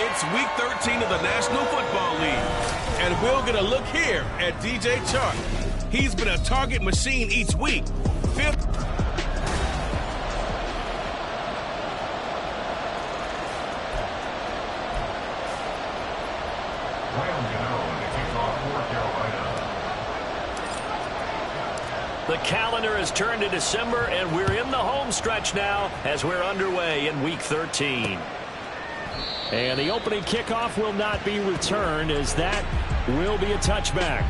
It's Week 13 of the National Football League, and we'll get a look here at DJ Chark. He's been a target machine each week. Fifth. The calendar has turned to December, and we're in the home stretch now as we're underway in Week 13. And the opening kickoff will not be returned, as that will be a touchback.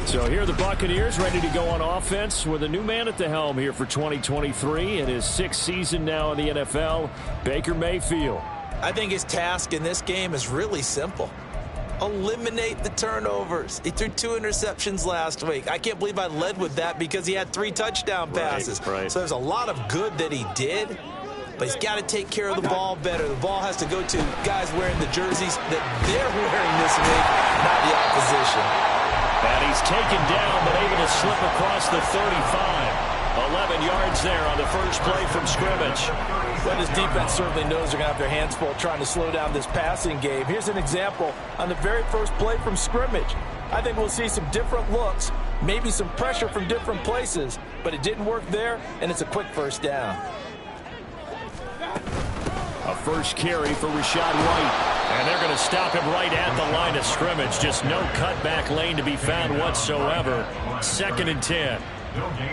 So here are the Buccaneers ready to go on offense with a new man at the helm here for 2023 in his 6th season now in the NFL, Baker Mayfield. I think his task in this game is really simple. Eliminate the turnovers. He threw 2 interceptions last week. I can't believe I led with that because he had 3 touchdown passes. Right. So there's a lot of good that he did. But he's got to take care of the ball better. The ball has to go to guys wearing the jerseys that they're wearing this week, not the opposition. And he's taken down, but able to slip across the 35. 11 yards there on the first play from scrimmage. Well, this defense certainly knows they're going to have their hands full trying to slow down this passing game. Here's an example on the very first play from scrimmage. I think we'll see some different looks, maybe some pressure from different places, but it didn't work there, and it's a quick first down. A first carry for Rachaad White. And they're going to stop him right at the line of scrimmage. Just no cutback lane to be found whatsoever. 2nd and 10.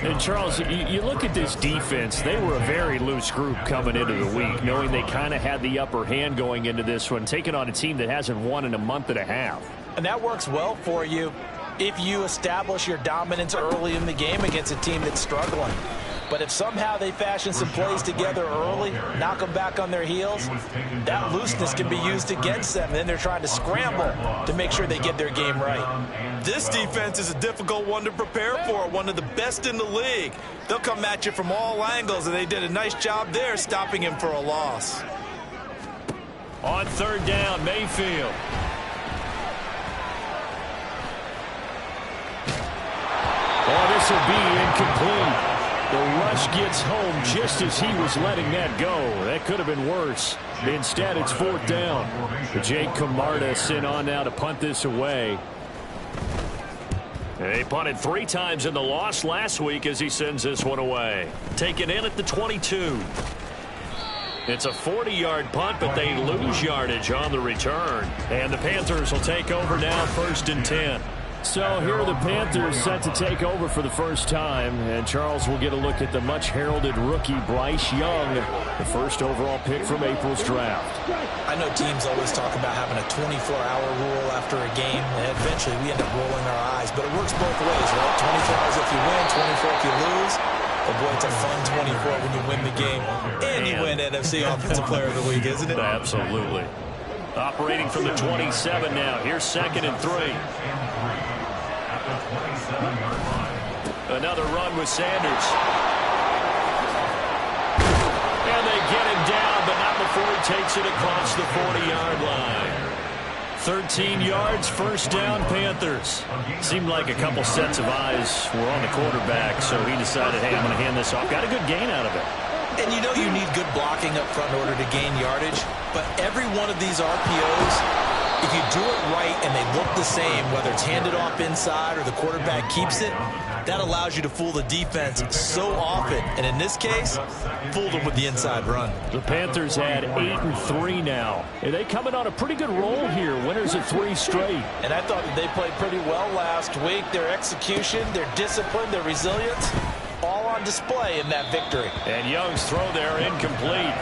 And, Charles, you look at this defense. They were a very loose group coming into the week, knowing they kind of had the upper hand going into this one, taking on a team that hasn't won in a month and a half. And that works well for you if you establish your dominance early in the game against a team that's struggling. But if somehow they fashion some plays together early, knock them back on their heels, that looseness can be used against them. And then they're trying to scramble to make sure they get their game right. This defense is a difficult one to prepare for, one of the best in the league. They'll come at you from all angles, and they did a nice job there stopping him for a loss. On 3rd down, Mayfield. Oh, this will be incomplete. The rush gets home just as he was letting that go. That could have been worse. Instead, it's 4th down. Jake Camarda sent on now to punt this away. They punted 3 times in the loss last week as he sends this one away. Taken in at the 22. It's a 40-yard punt, but they lose yardage on the return. And the Panthers will take over now, 1st and 10. So here are the Panthers set to take over for the first time, and Charles will get a look at the much-heralded rookie Bryce Young, the first overall pick from April's draft. I know teams always talk about having a 24-hour rule after a game, and eventually we end up rolling our eyes, but it works both ways, right? 24 hours if you win, 24 if you lose. But boy, it's a fun 24 when you win the game, and you win NFC Offensive Player of the Week, isn't it? Absolutely. Operating from the 27 now. Here's 2nd and 3. Another run with Sanders. And they get him down, but not before he takes it across the 40-yard line. 13 yards, first down, Panthers. Seemed like a couple sets of eyes were on the quarterback, so he decided, hey, I'm going to hand this off. Got a good gain out of it. And you know you need good blocking up front in order to gain yardage, but every one of these RPOs, if you do it right and they look the same, whether it's handed off inside or the quarterback keeps it, that allows you to fool the defense so often. And in this case, fooled them with the inside run. The Panthers had 8-3 now. And they coming on a pretty good roll here. Winners of 3 straight. And I thought that they played pretty well last week. Their execution, their discipline, their resilience, all on display in that victory. And Young's throw there incomplete.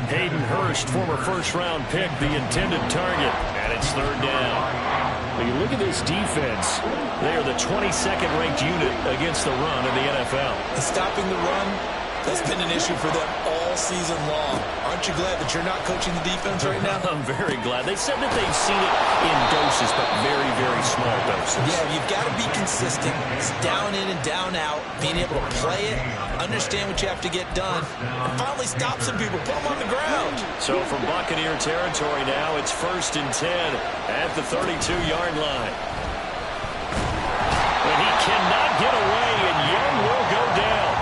Hayden Hurst, former first-round pick, the intended target. And it's third down. When you look at this defense, they are the 22nd ranked unit against the run in the NFL. And stopping the run, that's been an issue for them all season long. Aren't you glad that you're not coaching the defense right now? I'm very glad. They said that they've seen it in doses, but very, very small doses. Yeah, you've got to be consistent. It's down in and down out, being able to play it, understand what you have to get done, and finally stop some people, put them on the ground. So from Buccaneer territory now, it's 1st and 10 at the 32-yard line. And he cannot get away, and Young will go down.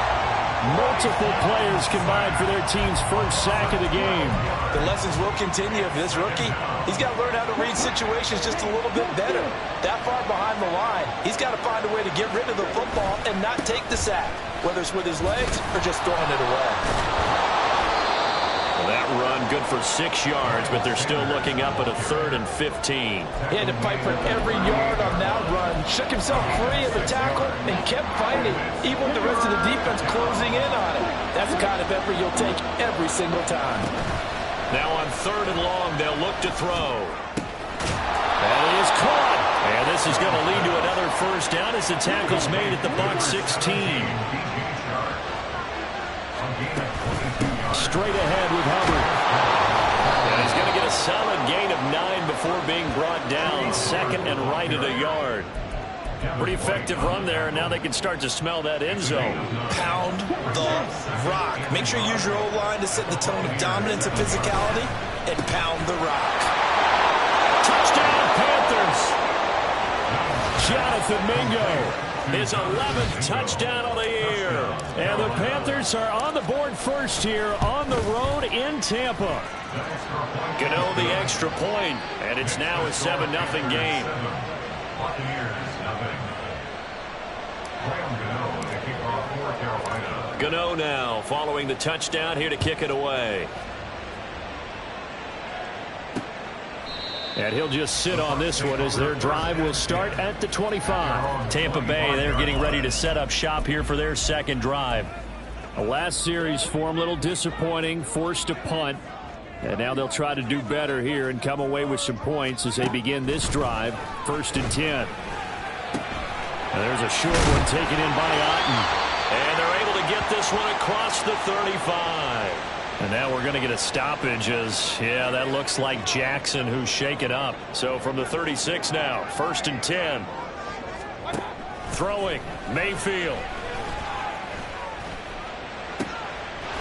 Multiple players combined for their team's first sack of the game. The lessons will continue of this rookie. He's got to learn how to read situations just a little bit better. That far behind the line, he's got to find a way to get rid of the football and not take the sack, whether it's with his legs or just throwing it away. Well, that run good for 6 yards, but they're still looking up at a 3rd and 15. He had to fight for every yard on that run. Shook himself free of the tackle and kept fighting, even with the rest of the defense closing in on him. That's the kind of effort you'll take every single time. Now on 3rd and long, they'll look to throw. And he is caught. And this is going to lead to another first down as the tackle's made at the Bucs 16. Straight ahead with Hubbard. And he's going to get a solid gain of 9 before being brought down. 2nd and right at a yard. Pretty effective run there, and now they can start to smell that end zone. Pound the rock. Make sure you use your O-line to set the tone of dominance and physicality, and pound the rock. Touchdown, Panthers. Jonathan Mingo. His 11th touchdown of the year. And the Panthers are on the board first here on the road in Tampa. Gano the extra point, and it's now a 7-0 game. Gano now following the touchdown here to kick it away. And he'll just sit on this one as their drive will start at the 25. Tampa Bay, they're getting ready to set up shop here for their second drive. The last series for them, a little disappointing, forced a punt. And now they'll try to do better here and come away with some points as they begin this drive. 1st and 10. And there's a short one taken in by Otten. And they're able to get this one across the 35. And now we're going to get a stoppage as, yeah, that looks like Jackson who's shaken up. So from the 36 now, 1st and 10. Throwing, Mayfield.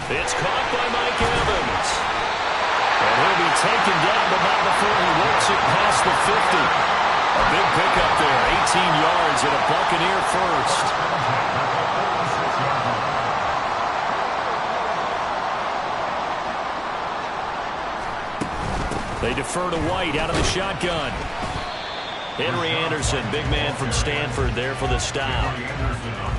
It's caught by Mike Evans. And he'll be taken down, but not before he works it past the 50. A big pickup there, 18 yards and a Buccaneer first. They defer to White out of the shotgun. Henry Anderson, big man from Stanford there for the stop.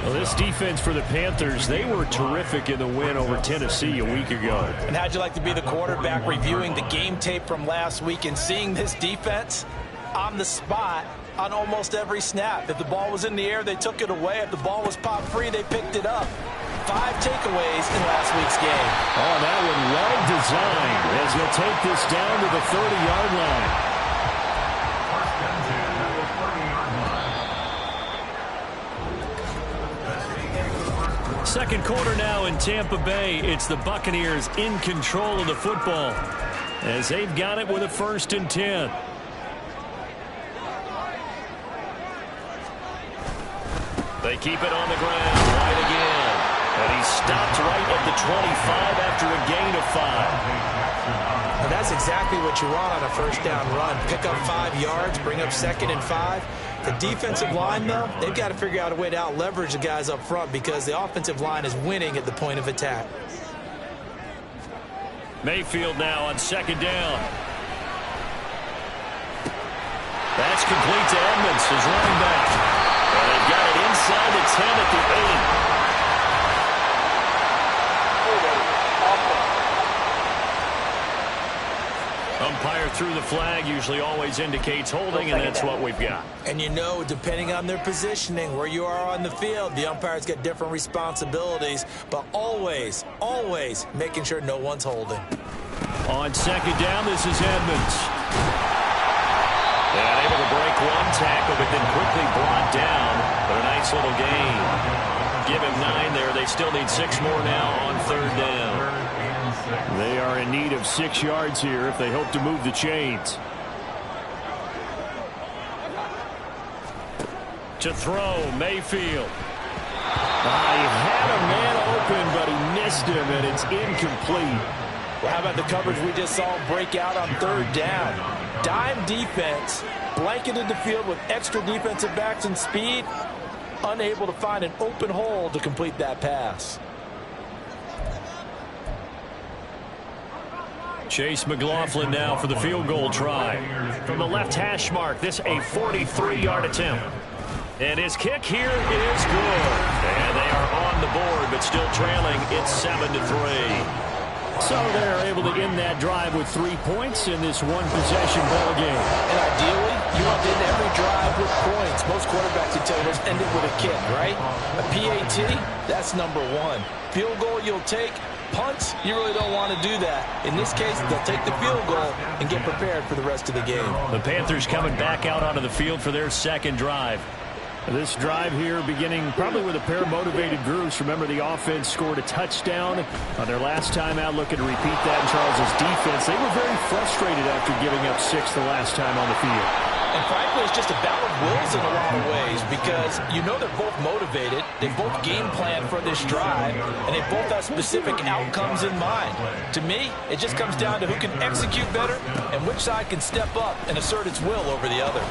Well, this defense for the Panthers, they were terrific in the win over Tennessee a week ago. And how'd you like to be the quarterback reviewing the game tape from last week and seeing this defense on the spot on almost every snap? If the ball was in the air, they took it away. If the ball was popped free, they picked it up. 5 takeaways in last week's game. Oh, that one well designed as he'll take this down to the 30-yard line. Second quarter now in Tampa Bay. It's the Buccaneers in control of the football as they've got it with a 1st and 10. They keep it on the ground. White again. And he stopped right at the 25 after a gain of 5. And that's exactly what you want on a first down run. Pick up 5 yards, bring up 2nd and 5. The defensive line, though, they've got to figure out a way to out-leverage the guys up front because the offensive line is winning at the point of attack. Mayfield now on 2nd down. That's complete to Edmonds, his running back. And they've got it inside the 10 at the 8. Umpire through the flag usually always indicates holding, and that's what we've got. And you know, depending on their positioning, where you are on the field, the umpires get different responsibilities, but always, always making sure no one's holding. On 2nd down, this is Edmonds. And able to break 1 tackle, but then quickly brought down. But a nice little gain. Give him 9 there. They still need 6 more now on 3rd down. They are in need of 6 yards here if they hope to move the chains. To throw, Mayfield. He had a man open, but he missed him, and it's incomplete. Well, how about the coverage we just saw break out on 3rd down? Dime defense, blanketed the field with extra defensive backs and speed, unable to find an open hole to complete that pass. Chase McLaughlin now for the field goal try. From the left hash mark, this a 43-yard attempt. And his kick here is good. And they are on the board, but still trailing. It's 7-3. So they're able to end that drive with 3 points in this one-possession ball game. And ideally, you want to end every drive with points. Most quarterbacks would tell you, let's end it with a kick, right? A PAT, that's number 1. Field goal you'll take. Punts, you really don't want to do that. In this case, they'll take the field goal and get prepared for the rest of the game. The Panthers coming back out onto the field for their 2nd drive. This drive here beginning probably with a pair of motivated groups. Remember, the offense scored a touchdown on their last time out, looking to repeat that in Charles's defense. They were very frustrated after giving up 6 the last time on the field. And frankly, it's just a battle of wills in a lot of ways because you know they're both motivated, they both game plan for this drive, and they both have specific outcomes in mind. To me, it just comes down to who can execute better and which side can step up and assert its will over the other.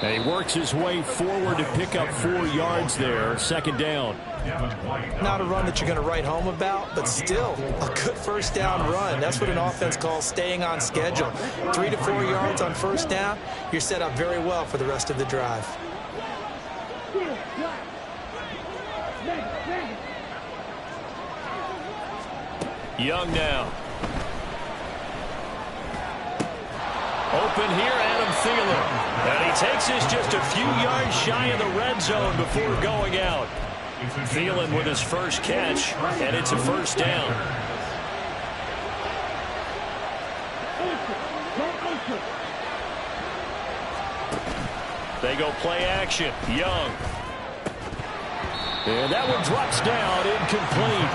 And he works his way forward to pick up 4 yards there. 2nd down. Not a run that you're going to write home about, but still a good first down run. That's what an offense calls staying on schedule. 3 to 4 yards on first down, you're set up very well for the rest of the drive. Young now. Open here, Adam Thielen. And he takes us just a few yards shy of the red zone before going out. Thielen with his first catch, and it's a 1st down. They go play action. Young. And that one drops down, incomplete.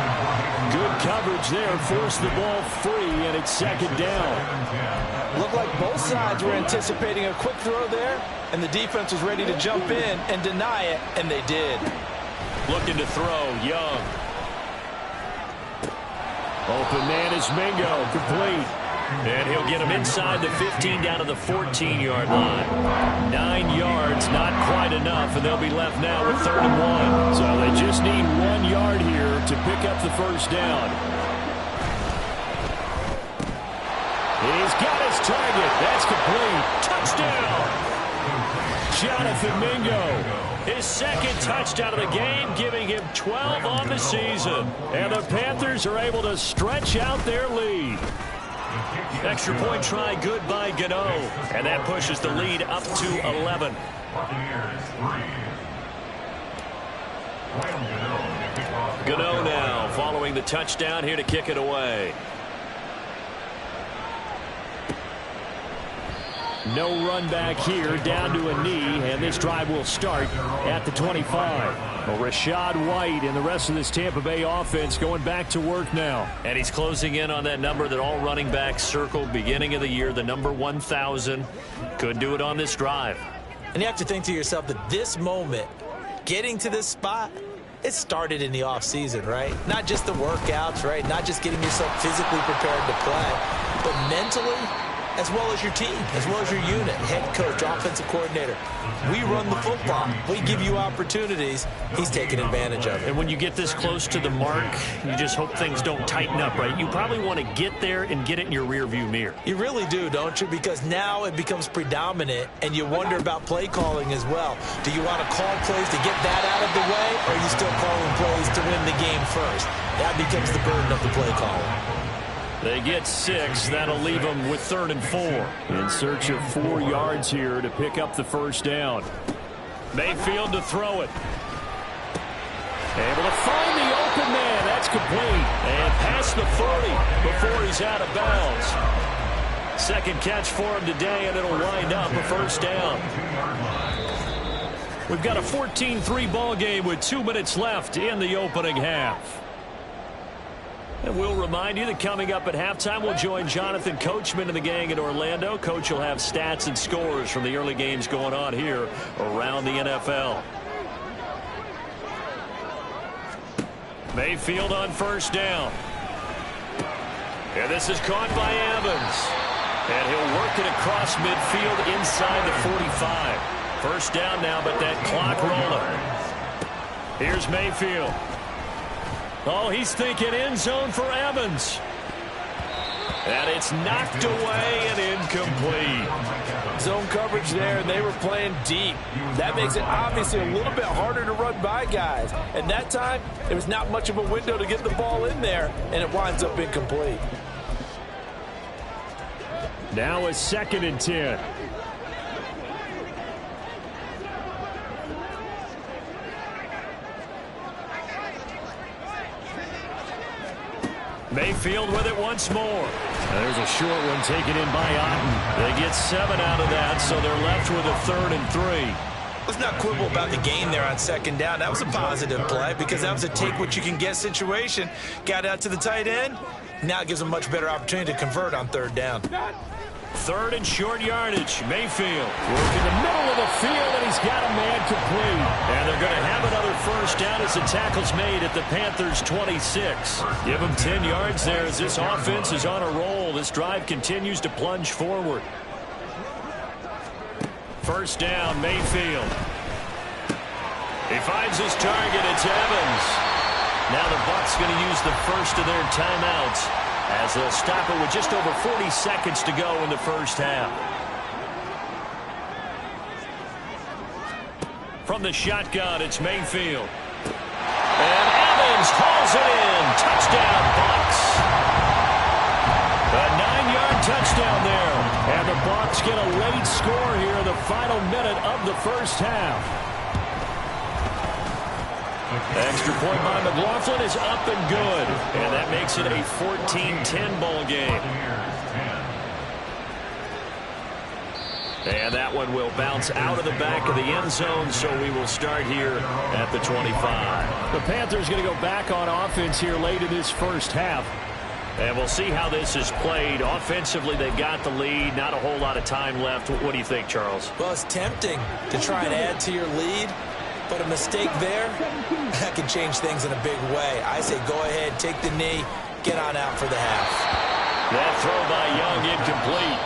Good coverage there, forced the ball free, and it's 2nd down. Looked like both sides were anticipating a quick throw there, and the defense was ready to jump in and deny it, and they did. Looking to throw, Young. Open man is Mingo, complete. And he'll get him inside the 15 down to the 14-yard line. 9 yards, not quite enough, and they'll be left now with 3rd and 1. So they just need 1 yard here to pick up the first down. He's got his target. That's complete. Touchdown! Jonathan Mingo. His 2nd touchdown of the game, giving him 12 on the season. And the Panthers are able to stretch out their lead. Extra point try, good by Gano. And that pushes the lead up to 11. Gano now following the touchdown here to kick it away. No run back here, down to a knee, and this drive will start at the 25. Well, Rashad White and the rest of this Tampa Bay offense going back to work now. And he's closing in on that number that all running backs circled beginning of the year, the number 1,000. Could do it on this drive. And you have to think to yourself that this moment, getting to this spot, it started in the off season, right? Not just the workouts, right? Not just getting yourself physically prepared to play, but mentally, as well as your team, as well as your unit, head coach, offensive coordinator. We run the football. We give you opportunities. He's taking advantage of it. And when you get this close to the mark, you just hope things don't tighten up, right? You probably want to get there and get it in your rearview mirror. You really do, don't you? Because now it becomes predominant, and you wonder about play calling as well. Do you want to call plays to get that out of the way, or are you still calling plays to win the game first? That becomes the burden of the play calling. They get 6. That'll leave them with 3rd and 4. In search of 4 yards here to pick up the first down. Mayfield to throw it. Able to find the open man. That's complete. And past the 30 before he's out of bounds. Second catch for him today, and it'll wind up a first down. We've got a 14-3 ball game with 2 minutes left in the opening half. And we'll remind you that coming up at halftime, we'll join Jonathan Coachman and the gang in Orlando. Coach will have stats and scores from the early games going on here around the NFL. Mayfield on first down. And this is caught by Evans. And he'll work it across midfield inside the 45. First down now, but that clock rolling. Here's Mayfield. Oh, he's thinking end zone for Evans. And it's knocked away and incomplete. Zone coverage there, and they were playing deep. That makes it obviously a little bit harder to run by guys. And that time, there was not much of a window to get the ball in there, and it winds up incomplete. Now a 2nd and 10. Mayfield with it once more. There's a short one taken in by Otten. They get 7 out of that, so they're left with a 3rd and 3. Let's not quibble about the gain there on 2nd down. That was a positive play because that was a take-what-you-can-get situation. Got out to the tight end. Now it gives them a much better opportunity to convert on 3rd down. 3rd and short yardage. Mayfield working the middle of the field, and he's got a man complete. And they're going to have another first down as the tackle's made at the Panthers' 26. Give them 10 yards there as this offense is on a roll. This drive continues to plunge forward. First down, Mayfield. He finds his target. It's Evans. Now the Bucs going to use the first of their timeouts, as they'll stop it with just over 40 seconds to go in the first half. From the shotgun, it's Mayfield. And Evans hauls it in. Touchdown, Bucs. A 9-yard touchdown there. And the Bucs get a late score here in the final minute of the first half. Extra point by McLaughlin is up and good. And that makes it a 14-10 ball game. And that one will bounce out of the back of the end zone, so we will start here at the 25. The Panthers going to go back on offense here late in this first half. And we'll see how this is played. Offensively, they got the lead. Not a whole lot of time left. What do you think, Charles? Well, it's tempting to try and add to your lead, but a mistake there, that can change things in a big way. I say go ahead, take the knee, get on out for the half. That throw by Young incomplete.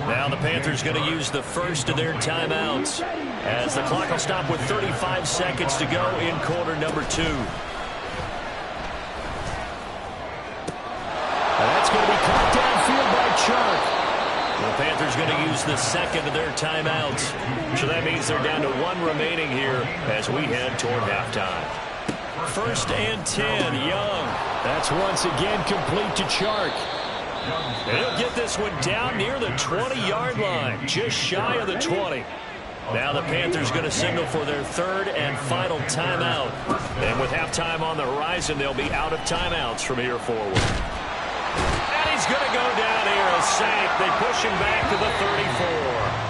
Now the Panthers going to use the first of their timeouts, as the clock will stop with 35 seconds to go in quarter number 2. That's going to be caught downfield by Chark. The Panthers going to use the second of their timeouts. So that means they're down to 1 remaining here as we head toward halftime. First and 10, Young. That's once again complete to Chark. And he'll get this one down near the 20-yard line, just shy of the 20. Now the Panthers going to signal for their 3rd and final timeout. And with halftime on the horizon, they'll be out of timeouts from here forward. And he's going to go down here a sack. They push him back to the 34.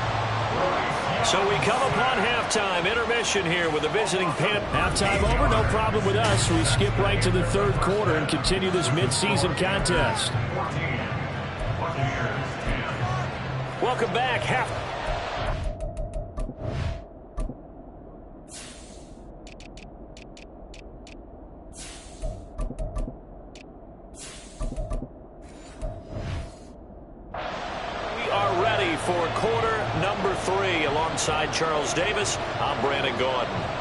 So we come upon halftime, intermission here with the visiting Pan. Halftime over, no problem with us. We skip right to the 3rd quarter and continue this midseason contest. Welcome back. alongside Charles Davis, I'm Brandon Gaudin.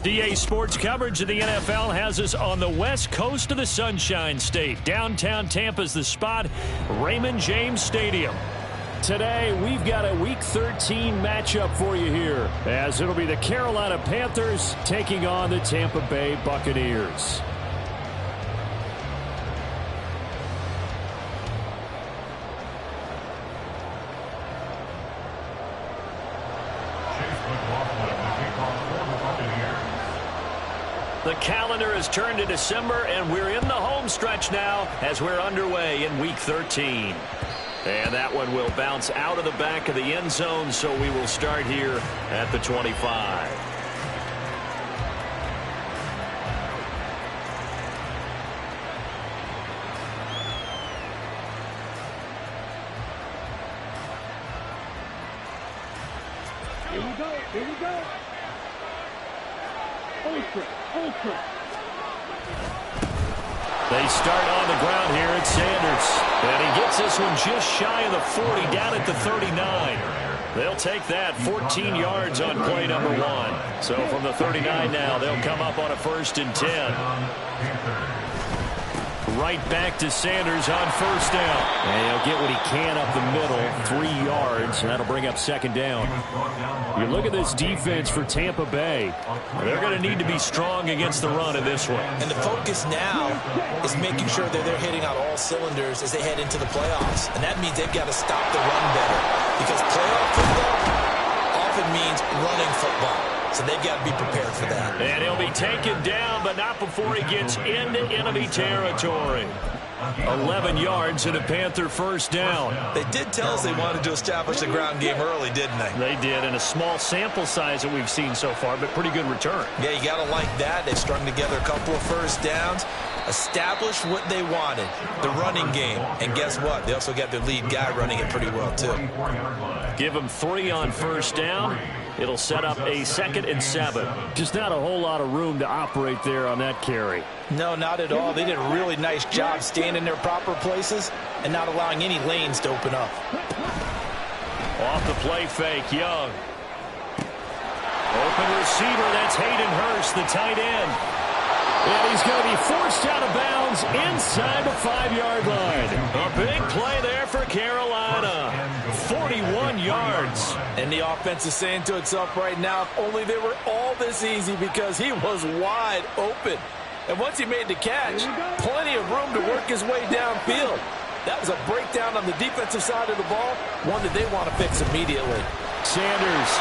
DA Sports coverage of the NFL has us on the west coast of the Sunshine State. Downtown Tampa's the spot, Raymond James Stadium. Today, we've got a Week 13 matchup for you here, as it'll be the Carolina Panthers taking on the Tampa Bay Buccaneers. The calendar has turned to December, and we're in the home stretch now as we're underway in Week 13. And that one will bounce out of the back of the end zone, so we will start here at the 25. Here we go. Here we go. Ultra. They start on the ground here at Sanders. And he gets this one just shy of the 40, down at the 39. They'll take that 14 yards on play number 1. So from the 39 now, they'll come up on a 1st and 10. Right back to Sanders on 1st down. And he'll get what he can up the middle, 3 yards, and that'll bring up 2nd down. You look at this defense for Tampa Bay. They're going to need to be strong against the run in this one. And the focus now is making sure that they're hitting on all cylinders as they head into the playoffs. And that means they've got to stop the run better. Because playoff football often means running football. So they've got to be prepared for that. And he'll be taken down, but not before he gets into enemy territory. 11 yards and a Panther 1st down. They did tell us they wanted to establish the ground game early, didn't they? They did, in a small sample size that we've seen so far, but pretty good return. Yeah, you got to like that. They've strung together a couple of 1st downs, established what they wanted, the running game. And guess what? They also got their lead guy running it pretty well, too. Give them 3 on 1st down. It'll set up a 2nd and 7. Just not a whole lot of room to operate there on that carry. No, not at all. They did a really nice job staying in their proper places and not allowing any lanes to open up. Off the play fake, Young. Open receiver, that's Hayden Hurst, the tight end. And he's going to be forced out of bounds inside the 5-yard line. A big play there for Carolina. 41 yards. And the offense is saying to itself right now, if only they were all this easy, because he was wide open. And once he made the catch, plenty of room to work his way downfield. That was a breakdown on the defensive side of the ball, one that they want to fix immediately. Sanders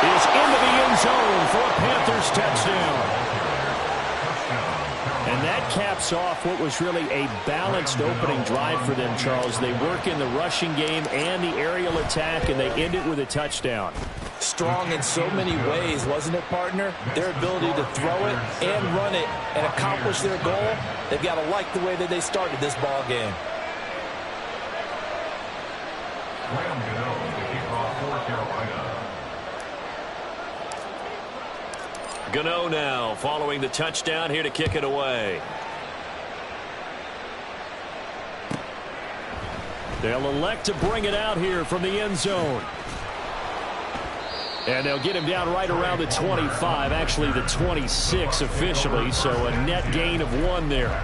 is into the end zone for a Panthers touchdown. And that caps off what was really a balanced opening drive for them, Charles. They work in the rushing game and the aerial attack, and they end it with a touchdown. Strong in so many ways, wasn't it, partner? Their ability to throw it and run it and accomplish their goal, they've got to like the way that they started this ball game. Gano now following the touchdown, here to kick it away. They'll elect to bring it out here from the end zone. And they'll get him down right around the 25, actually the 26 officially, so a net gain of 1 there.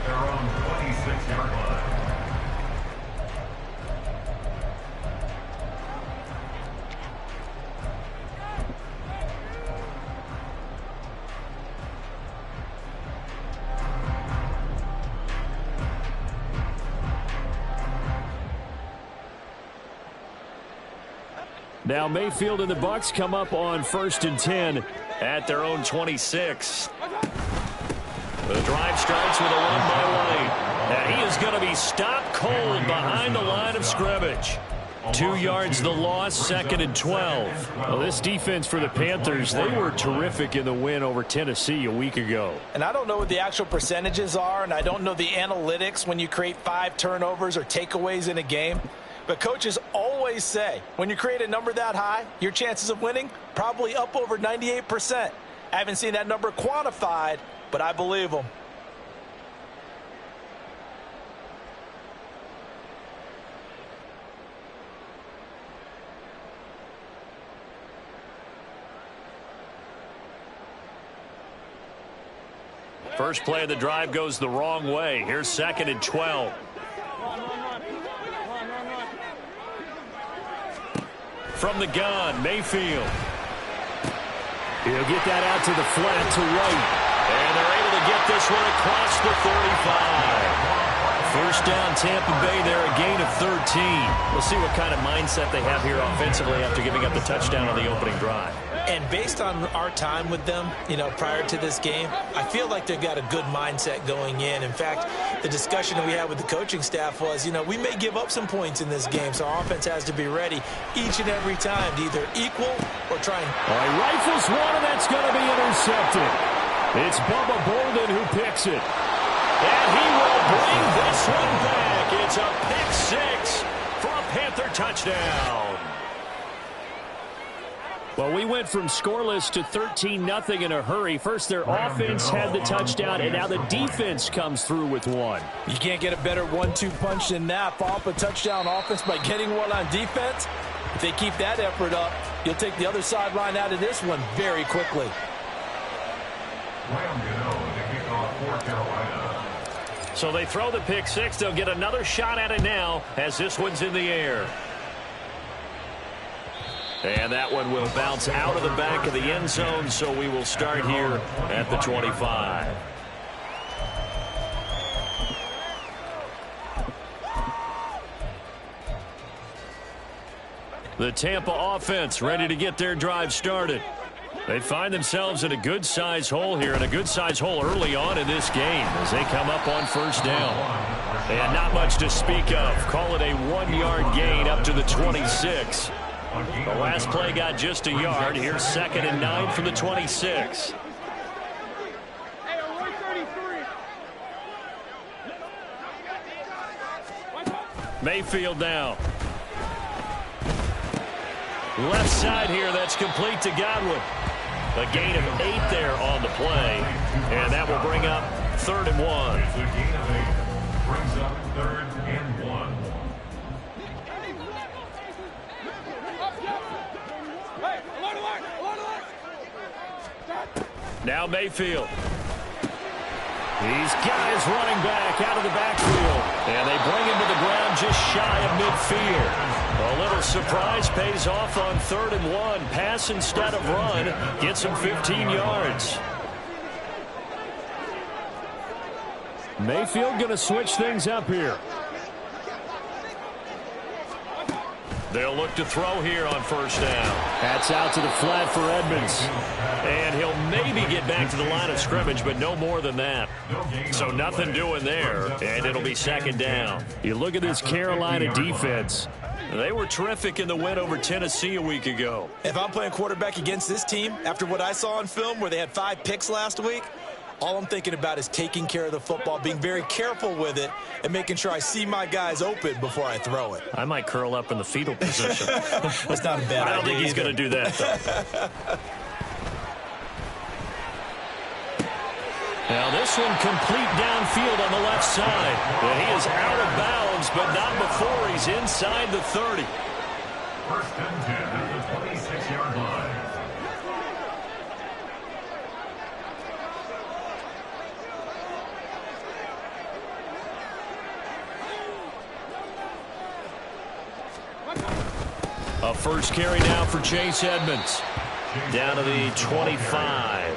Now Mayfield and the Bucs come up on 1st and 10 at their own 26. The drive starts with a run by White. And he is going to be stopped cold behind the line of scrimmage. 2 yards the loss, 2nd and 12. Well, this defense for the Panthers, they were terrific in the win over Tennessee a week ago. And I don't know what the actual percentages are, and I don't know the analytics when you create 5 turnovers or takeaways in a game. But coaches always say, when you create a number that high, your chances of winning probably up over 98%. I haven't seen that number quantified, but I believe them. First play of the drive goes the wrong way. Here's 2nd and 12. From the gun, Mayfield. He'll get that out to the flat to White. And they're able to get this one across the 35. First down, Tampa Bay there, a gain of 13. We'll see what kind of mindset they have here offensively after giving up the touchdown on the opening drive. And based on our time with them, prior to this game, I feel like they've got a good mindset going in. In fact, the discussion that we had with the coaching staff was, we may give up some points in this game, so our offense has to be ready each and every time to either equal or try and... He rifles one, and that's going to be intercepted. It's Bubba Bolden who picks it. And he will bring this one back. It's a pick six for a Panther touchdown. Well, we went from scoreless to 13-0 in a hurry. First, their offense had the touchdown, and now the defense comes through with one. You can't get a better 1-2 punch than that. Follow up a touchdown offense by getting one on defense. If they keep that effort up, you'll take the other sideline out of this one very quickly. So they throw the pick six. They'll get another shot at it now as this one's in the air. And that one will bounce out of the back of the end zone, so we will start here at the 25. The Tampa offense ready to get their drive started. They find themselves in a good-sized hole here, and a good-sized hole early on in this game as they come up on first down. And not much to speak of. Call it a 1-yard gain up to the 26. The last play got just a yard. Here's 2nd and 9 from the 26. Mayfield now. Left side here, that's complete to Godwin. A gain of 8 there on the play. And that will bring up 3rd and 1. Brings up 3rd and 1. Now Mayfield. These guys running back out of the backfield. And they bring him to the ground just shy of midfield. A little surprise pays off on 3rd and 1. Pass instead of run. Gets him 15 yards. Mayfield going to switch things up here. They'll look to throw here on first down. That's out to the flat for Edmonds. And he'll maybe get back to the line of scrimmage, but no more than that. So nothing doing there, and it'll be 2nd down. You look at this Carolina defense. They were terrific in the win over Tennessee a week ago. If I'm playing quarterback against this team, after what I saw on film where they had 5 picks last week, all I'm thinking about is taking care of the football, being very careful with it, and making sure I see my guys open before I throw it. I might curl up in the fetal position. That's not a bad idea. I don't think he's going to do that, though. Now this one complete downfield on the left side. And he is out of bounds, but not before he's inside the 30. 1st and 10 at the 26-yard line. A first carry now for Chase Edmonds. Down to the 25.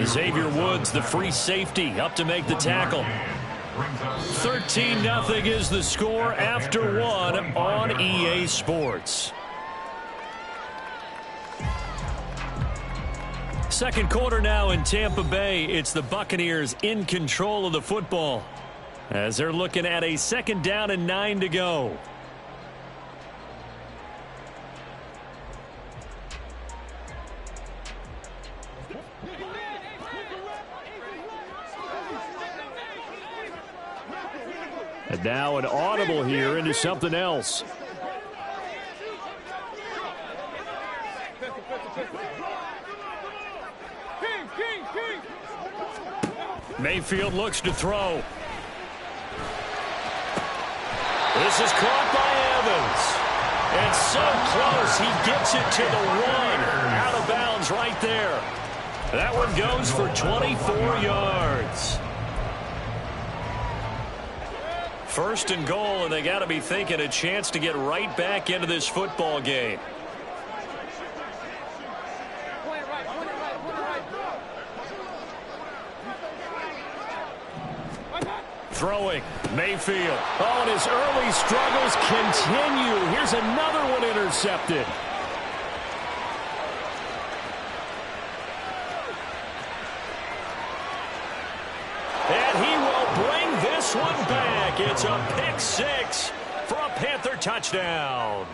Xavier Woods, the free safety, up to make the tackle. 13-0 is the score after 1 on EA Sports. Second quarter now in Tampa Bay. It's the Buccaneers in control of the football as they're looking at a 2nd down and 9 to go. And now an audible here into something else. Mayfield looks to throw. This is caught by Evans. And so close, he gets it to the 1. Out of bounds right there. That one goes for 24 yards. First and goal, and they got to be thinking a chance to get right back into this football game. Throwing, Mayfield. Oh, and his early struggles continue. Here's another one intercepted. And he will bring this one back. It's a pick six for a Panther touchdown.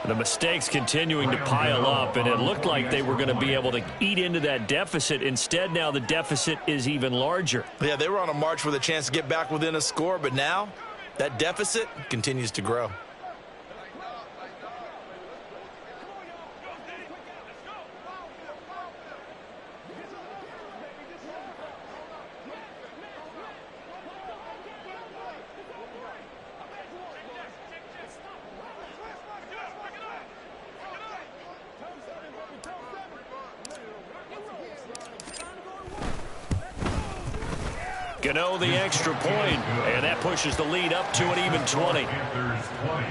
The mistakes continuing to pile up, and it looked like they were going to be able to eat into that deficit. Instead, now the deficit is even larger. Yeah, they were on a march with a chance to get back within a score, but now that deficit continues to grow. Gano the extra point, and that pushes the lead up to an even 20. Panthers 20,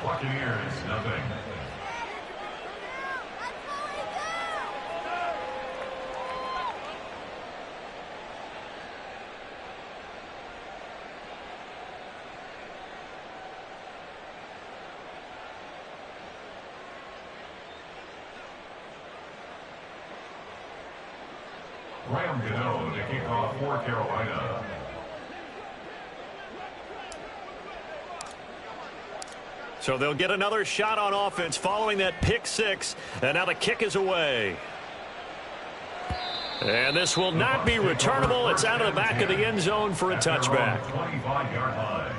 Buccaneers nothing. Graham Gano to kick off for Carolina. So they'll get another shot on offense following that pick six, and now the kick is away. And this will not be returnable. It's out of the back of the end zone for a touchback. 25-yard line.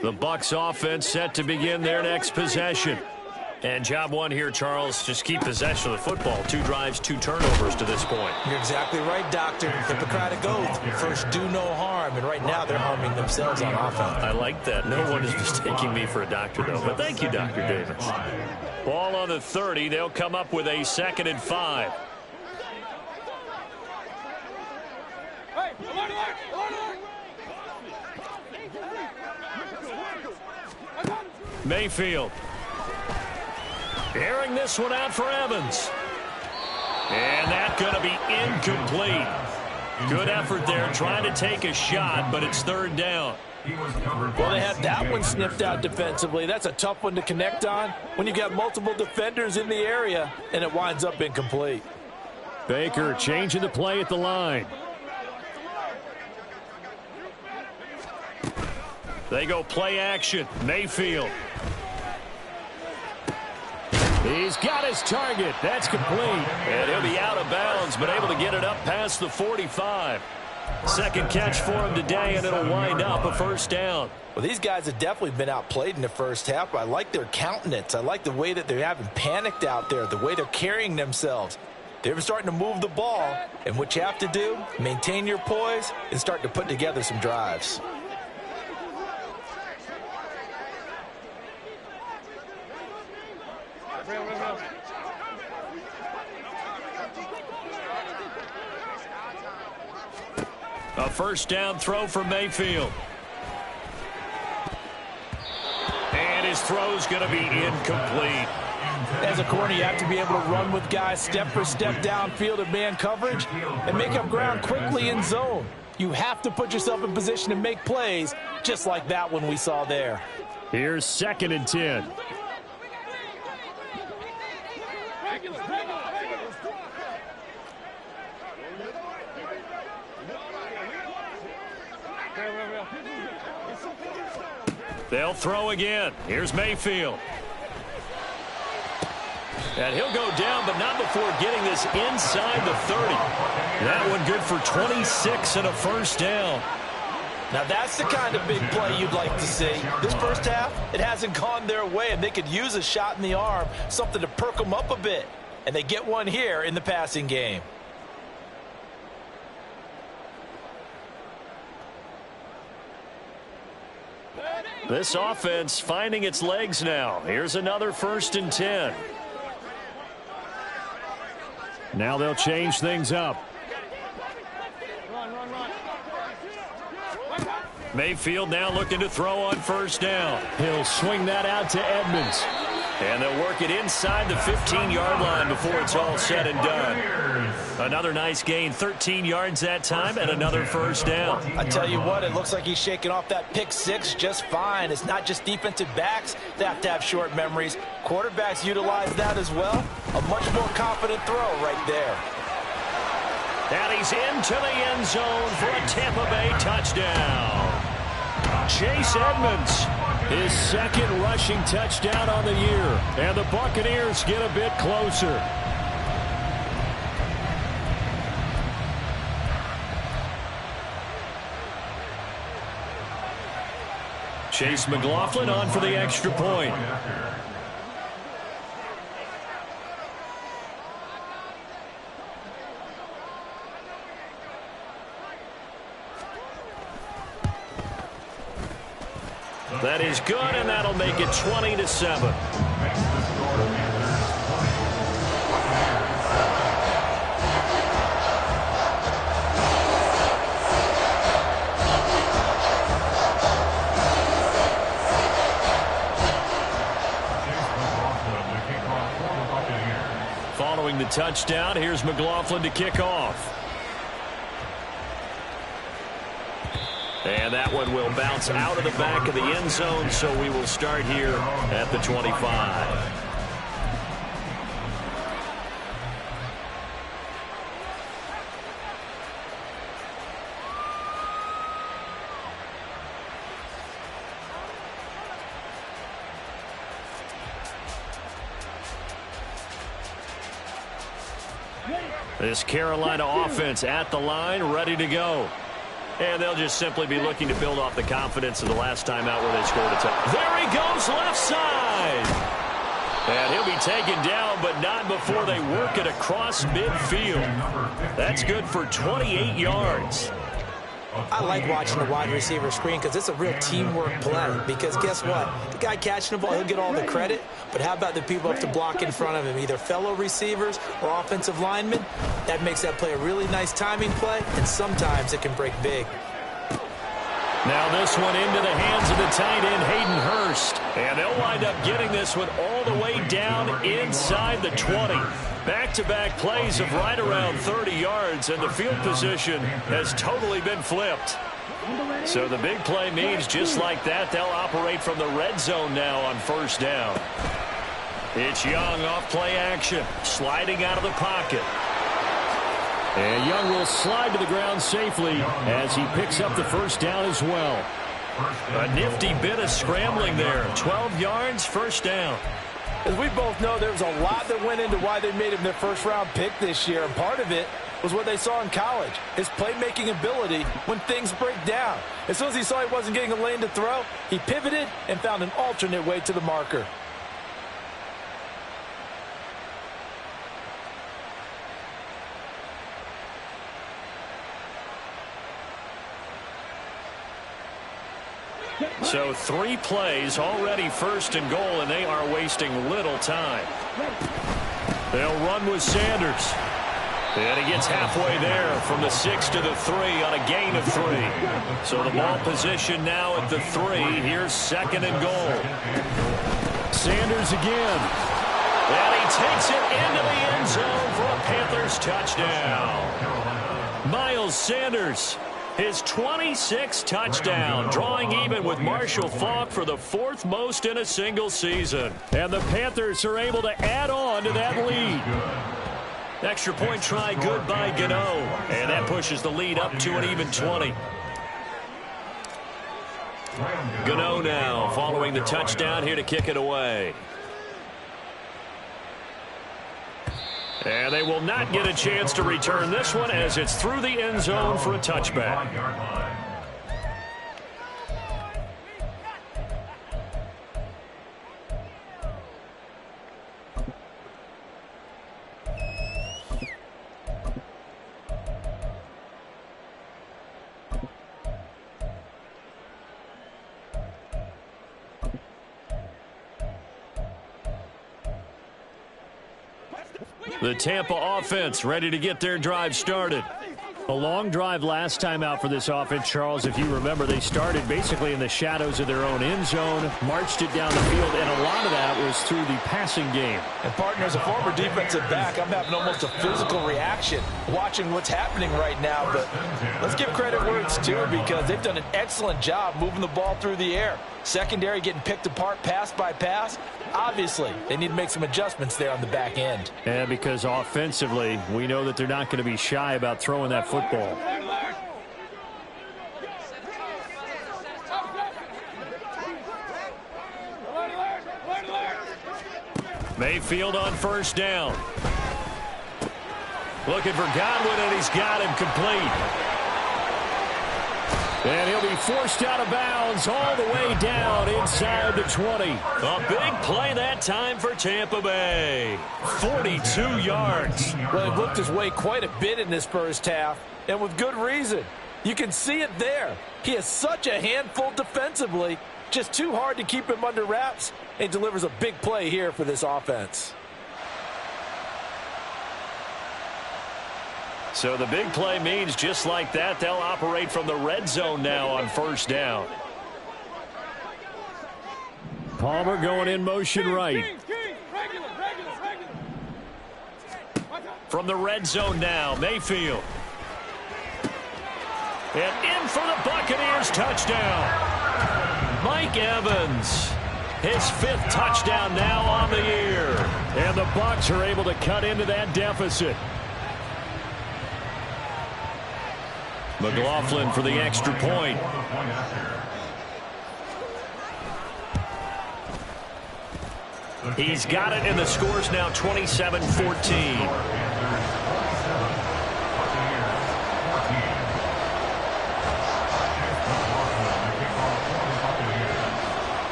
The Bucs offense set to begin their next possession. And job one here, Charles, just keep possession of the football. 2 drives, 2 turnovers to this point. You're exactly right, Doctor. Hippocratic oath. First, do no harm. And right now, they're harming themselves on offense. I like that. No one is mistaking me for a doctor, though. But thank you, Dr. Davis. Ball on the 30. They'll come up with a 2nd and 5. Mayfield. Airing this one out for Evans. And that's going to be incomplete. Good effort there trying to take a shot, but it's 3rd down. Well, they had that one sniffed out defensively. That's a tough one to connect on when you've got multiple defenders in the area, and it winds up incomplete. Baker changing the play at the line. They go play action. Mayfield. He's got his target. That's complete. And he'll be out of bounds, but able to get it up past the 45. 2nd catch for him today, and it'll wind up a 1st down. Well, these guys have definitely been outplayed in the first half. I like their countenance. I like the way that they haven't panicked out there, the way they're carrying themselves. They're starting to move the ball, and what you have to do, maintain your poise and start to put together some drives. A 1st down throw for Mayfield. And his throw's going to be incomplete. As a corner, you have to be able to run with guys step for step downfield in man coverage and make up ground quickly in zone. You have to put yourself in position to make plays just like that one we saw there. Here's 2nd and 10. They'll throw again. Here's Mayfield. And he'll go down, but not before getting this inside the 30. That one good for 26 and a 1st down. Now that's the kind of big play you'd like to see. This first half, it hasn't gone their way, and they could use a shot in the arm, something to perk them up a bit. And they get one here in the passing game. This offense finding its legs now. Here's another 1st and 10. Now they'll change things up. Mayfield now looking to throw on 1st down. He'll swing that out to Edmonds. And they'll work it inside the 15-yard line before it's all said and done. Another nice gain, 13 yards that time, and another 1st down. I tell you what, it looks like he's shaking off that pick 6 just fine. It's not just defensive backs that have to have short memories. Quarterbacks utilize that as well. A much more confident throw right there. And he's into the end zone for a Tampa Bay touchdown. Chase Edmonds, his 2nd rushing touchdown on the year. And the Buccaneers get a bit closer. Chase McLaughlin on for the extra point. That is good, and that'll make it 20-7. Following the touchdown, here's McLaughlin to kick off. And that one will bounce out of the back of the end zone, so we will start here at the 25. This Carolina offense at the line, ready to go. And they'll just simply be looking to build off the confidence of the last time out where they scored a touchdown. There he goes, left side. And he'll be taken down, but not before they work it across midfield. That's good for 28 yards. I like watching the wide receiver screen because it's a real teamwork play. Because guess what? The guy catching the ball, he'll get all the credit. But how about the people up to block in front of him, either fellow receivers or offensive linemen? That makes that play a really nice timing play, and sometimes it can break big. Now this one into the hands of the tight end, Hayden Hurst. And they'll wind up getting this one all the way down inside the 20. Back-to-back plays of right around 30 yards, and the field position has totally been flipped. So the big play means just like that, they'll operate from the red zone now on 1st down. It's Young off play action, sliding out of the pocket. And Young will slide to the ground safely as he picks up the 1st down as well. A nifty bit of scrambling there. 12 yards, 1st down. As we both know, there was a lot that went into why they made him their 1st-round pick this year, and part of it was what they saw in college, his playmaking ability when things break down. As soon as he saw he wasn't getting a lane to throw, he pivoted and found an alternate way to the marker. So 3 plays, already 1st and goal, and they are wasting little time. They'll run with Sanders. And he gets halfway there from the 6 to the 3 on a gain of 3. So the ball position now at the 3. Here's 2nd and goal. Sanders again. And he takes it into the end zone for a Panthers touchdown. Miles Sanders, his 26th touchdown, drawing even with Marshall Faulk for the 4th most in a single season. And the Panthers are able to add on to that lead. Extra point try good by Gano. And that pushes the lead up to an even 20. Gano now following the touchdown here to kick it away. And they will not get a chance to return this one as it's through the end zone for a touchback. The Tampa offense ready to get their drive started. A long drive last time out for this offense, Charles. If you remember, they started basically in the shadows of their own end zone, marched it down the field, and a lot of that was through the passing game. And, partner, as a former defensive back, I'm having almost a physical reaction watching what's happening right now. But let's give credit where it's due, because they've done an excellent job moving the ball through the air. Secondary getting picked apart pass by pass. Obviously, they need to make some adjustments there on the back end. And because offensively, we know that they're not going to be shy about throwing that football. Mayfield on first down. Looking for Godwin, and he's got him complete. And he'll be forced out of bounds all the way down inside the 20. A big play that time for Tampa Bay. 42 yards. Well, he looked his way quite a bit in this first half, and with good reason. You can see it there. He is such a handful defensively. Just too hard to keep him under wraps, and delivers a big play here for this offense. So the big play means just like that, they'll operate from the red zone now on first down. Palmer going in motion right. From the red zone now, Mayfield. And in for the Buccaneers touchdown. Mike Evans, his 5th touchdown now on the year. And the Bucs are able to cut into that deficit. McLaughlin for the extra point. He's got it, and the score's now 27-14.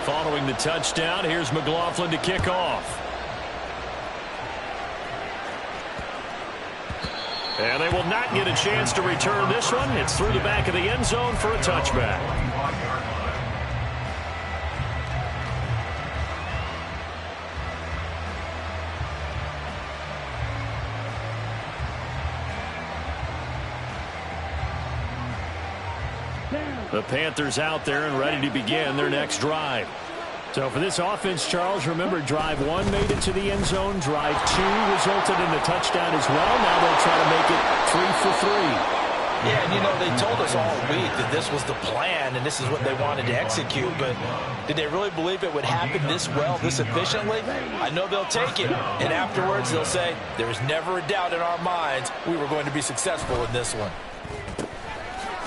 Following the touchdown, here's McLaughlin to kick off. And they will not get a chance to return this one. It's through the back of the end zone for a touchback. The Panthers out there and ready to begin their next drive. So for this offense, Charles, remember, drive 1 made it to the end zone. Drive 2 resulted in a touchdown as well. Now they'll try to make it 3 for 3. Yeah, and you know, they told us all week that this was the plan and this is what they wanted to execute, but did they really believe it would happen this well, this efficiently? I know they'll take it, and afterwards they'll say, there was never a doubt in our minds we were going to be successful in this one.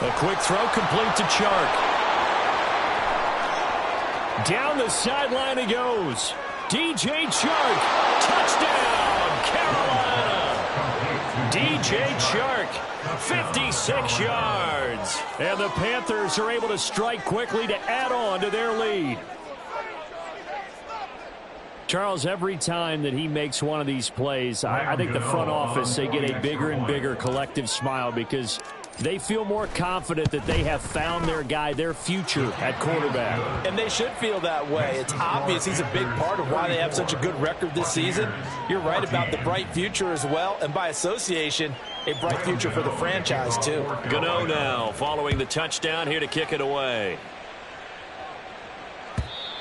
A quick throw complete to Chark. Down the sideline he goes. DJ Chark. Touchdown, Carolina. DJ Chark, 56 yards. And the Panthers are able to strike quickly to add on to their lead. Charles, every time that he makes one of these plays, I think the front office, they get a bigger and bigger collective smile because they feel more confident that they have found their guy, their future at quarterback. And they should feel that way. It's obvious he's a big part of why they have such a good record this season. You're right about the bright future as well, and by association, a bright future for the franchise too. Gano now following the touchdown here to kick it away.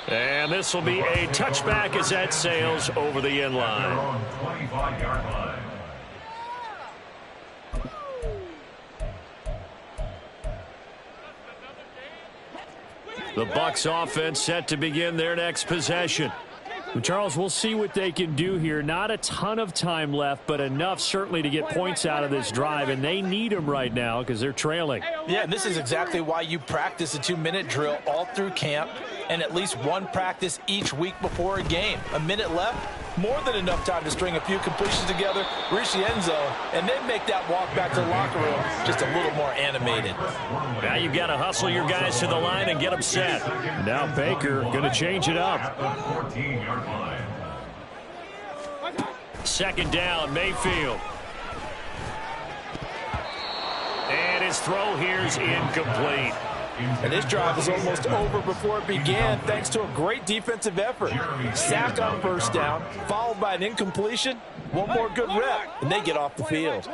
And this will be a touchback as that sails over the end line. 25-yard line. The Bucs offense set to begin their next possession. Well, Charles, we'll see what they can do here. Not a ton of time left, but enough certainly to get points out of this drive, and they need them right now because they're trailing. Yeah, and this is exactly why you practice a 2-minute drill all through camp and at least one practice each week before a game. A minute left, more than enough time to string a few completions together, reach the end zone, and then make that walk back to the locker room just a little more animated. Now you've got to hustle your guys to the line and get them set. Now Baker going to change it up. 14-yard line. Second down, Mayfield. And his throw here's incomplete. And this drive is almost over before it began thanks to a great defensive effort. Sack on first down, followed by an incompletion. One more good rep, and they get off the field.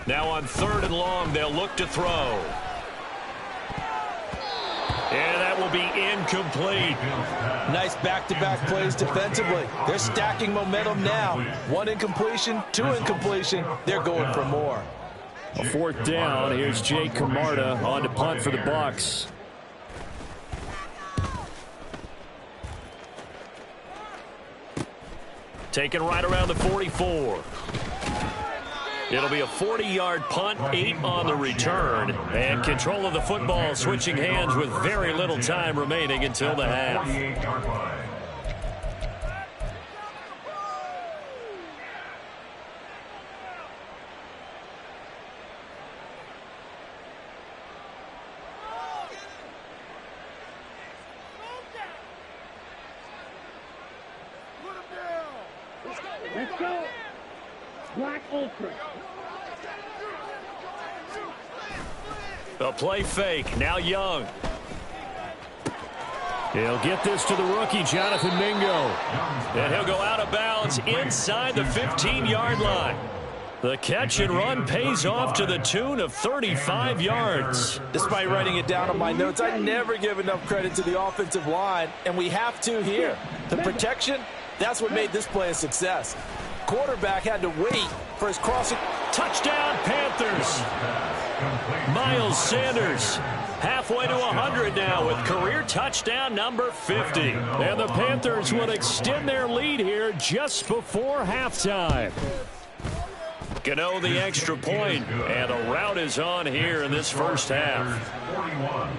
Now on 3rd and long, they'll look to throw. And that will be incomplete. Nice back-to-back plays defensively. They're stacking momentum now. 1 incompletion, 2 incompletion. They're going for more. A 4th down. Here's Jake Camarda on to punt for the Bucs. Taken right around the 44. It'll be a 40-yard punt, 8 on the return. And control of the football switching hands with very little time remaining until the half. Let's go. Black Ultra. A play fake. Now Young. He'll get this to the rookie, Jonathan Mingo. And he'll go out of bounds inside the 15-yard line. The catch and run pays off to the tune of 35 yards. Despite writing it down on my notes, I never give enough credit to the offensive line, and we have to here. The protection, that's what made this play a success. Quarterback had to wait for his crossing. Touchdown, Panthers. Miles Sanders halfway to 100 now with career touchdown number 50. And the Panthers will extend their lead here just before halftime. Gano the extra point, and a rout is on here in this first half. 41,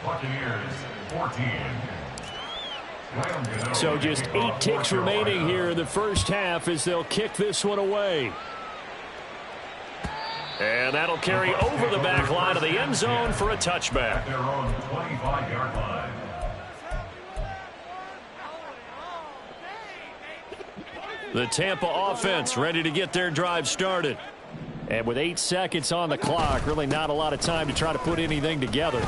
Buccaneers 14. So just 8 ticks remaining here in the first half as they'll kick this one away. And that'll carry over the back line of the end zone for a touchback. Their own 25-yard line. The Tampa offense ready to get their drive started. And with 8 seconds on the clock, really not a lot of time to try to put anything together.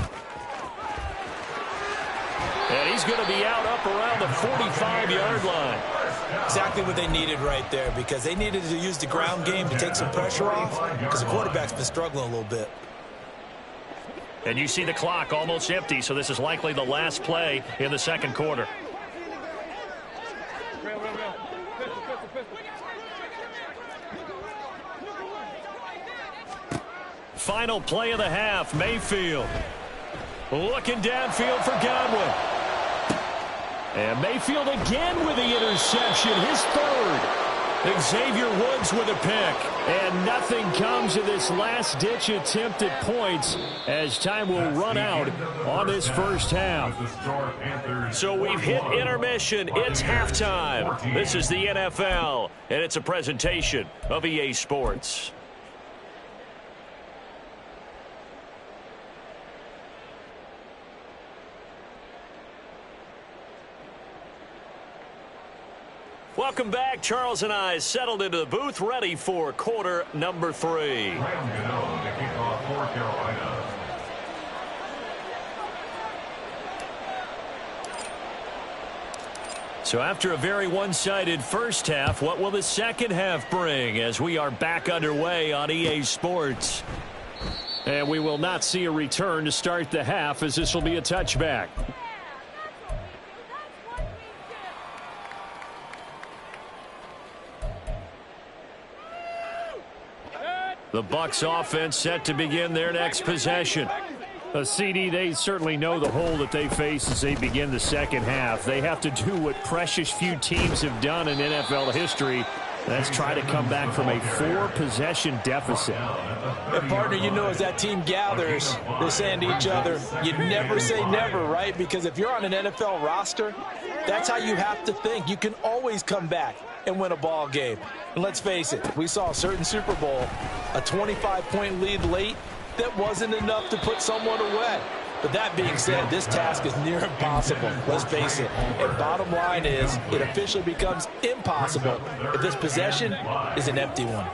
And he's going to be out up around the 45-yard line. Exactly what they needed right there, because they needed to use the ground game to take some pressure off, because the quarterback's been struggling a little bit. And you see the clock almost empty, so this is likely the last play in the second quarter. Final play of the half, Mayfield. Looking downfield for Godwin. And Mayfield again with the interception, his third. Xavier Woods with a pick. And nothing comes of this last-ditch attempt at points as time will run out on this first half. So we've hit intermission. It's halftime. This is the NFL, and it's a presentation of EA Sports. Welcome back. Charles and I settled into the booth, ready for quarter number 3. So after a very one-sided first half, what will the second half bring as we are back underway on EA Sports? And we will not see a return to start the half, as this will be a touchback. The Bucs offense set to begin their next possession. CD, they certainly know the hole that they face as they begin the second half. They have to do what precious few teams have done in NFL history. That's try to come back from a 4-possession deficit. And partner, you know, as that team gathers, they're saying to each other, you never say never, right? Because if you're on an NFL roster, that's how you have to think. You can always come back and win a ball game. And let's face it, we saw a certain Super Bowl, a 25-point lead late, that wasn't enough to put someone away. But that being said, this task is near impossible. Let's face it. And bottom line is, it officially becomes impossible if this possession is an empty one.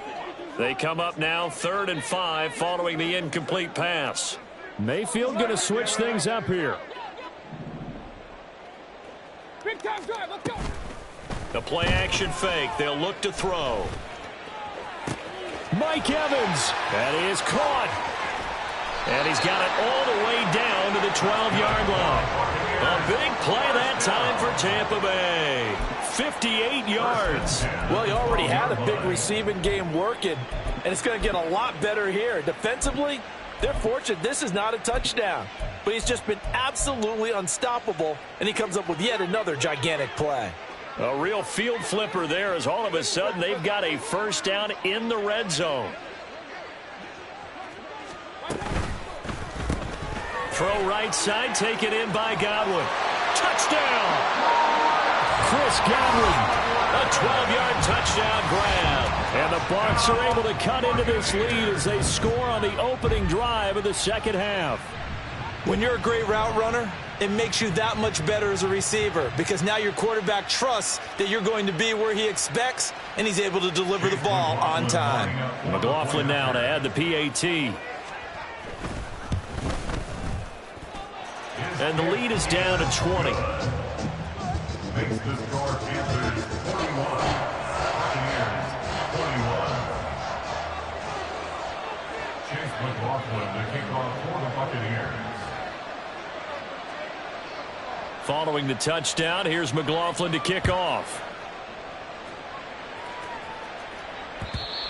They come up now 3rd and 5 following the incomplete pass. Mayfield going to switch things up here. Big time drive, let's go. The play action fake. They'll look to throw. Mike Evans. That is caught. And he's got it all the way down to the 12-yard line. A big play that time for Tampa Bay. 58 yards. Well, he already had a big receiving game working, and it's going to get a lot better here. Defensively, they're fortunate this is not a touchdown. But he's just been absolutely unstoppable, and he comes up with yet another gigantic play. A real field flipper there as all of a sudden they've got a first down in the red zone. Throw right side, taken in by Godwin. Touchdown! Chris Godwin. A 12-yard touchdown grab. And the Bucs are able to cut into this lead as they score on the opening drive of the second half. When you're a great route runner, it makes you that much better as a receiver because now your quarterback trusts that you're going to be where he expects, and he's able to deliver the ball on time. McLaughlin now to add the PAT. And the lead is down to 20. Makes the score Panthers 41, Buccaneers 21. Chase McLaughlin to kick off for the Buccaneers. Following the touchdown, here's McLaughlin to kick off.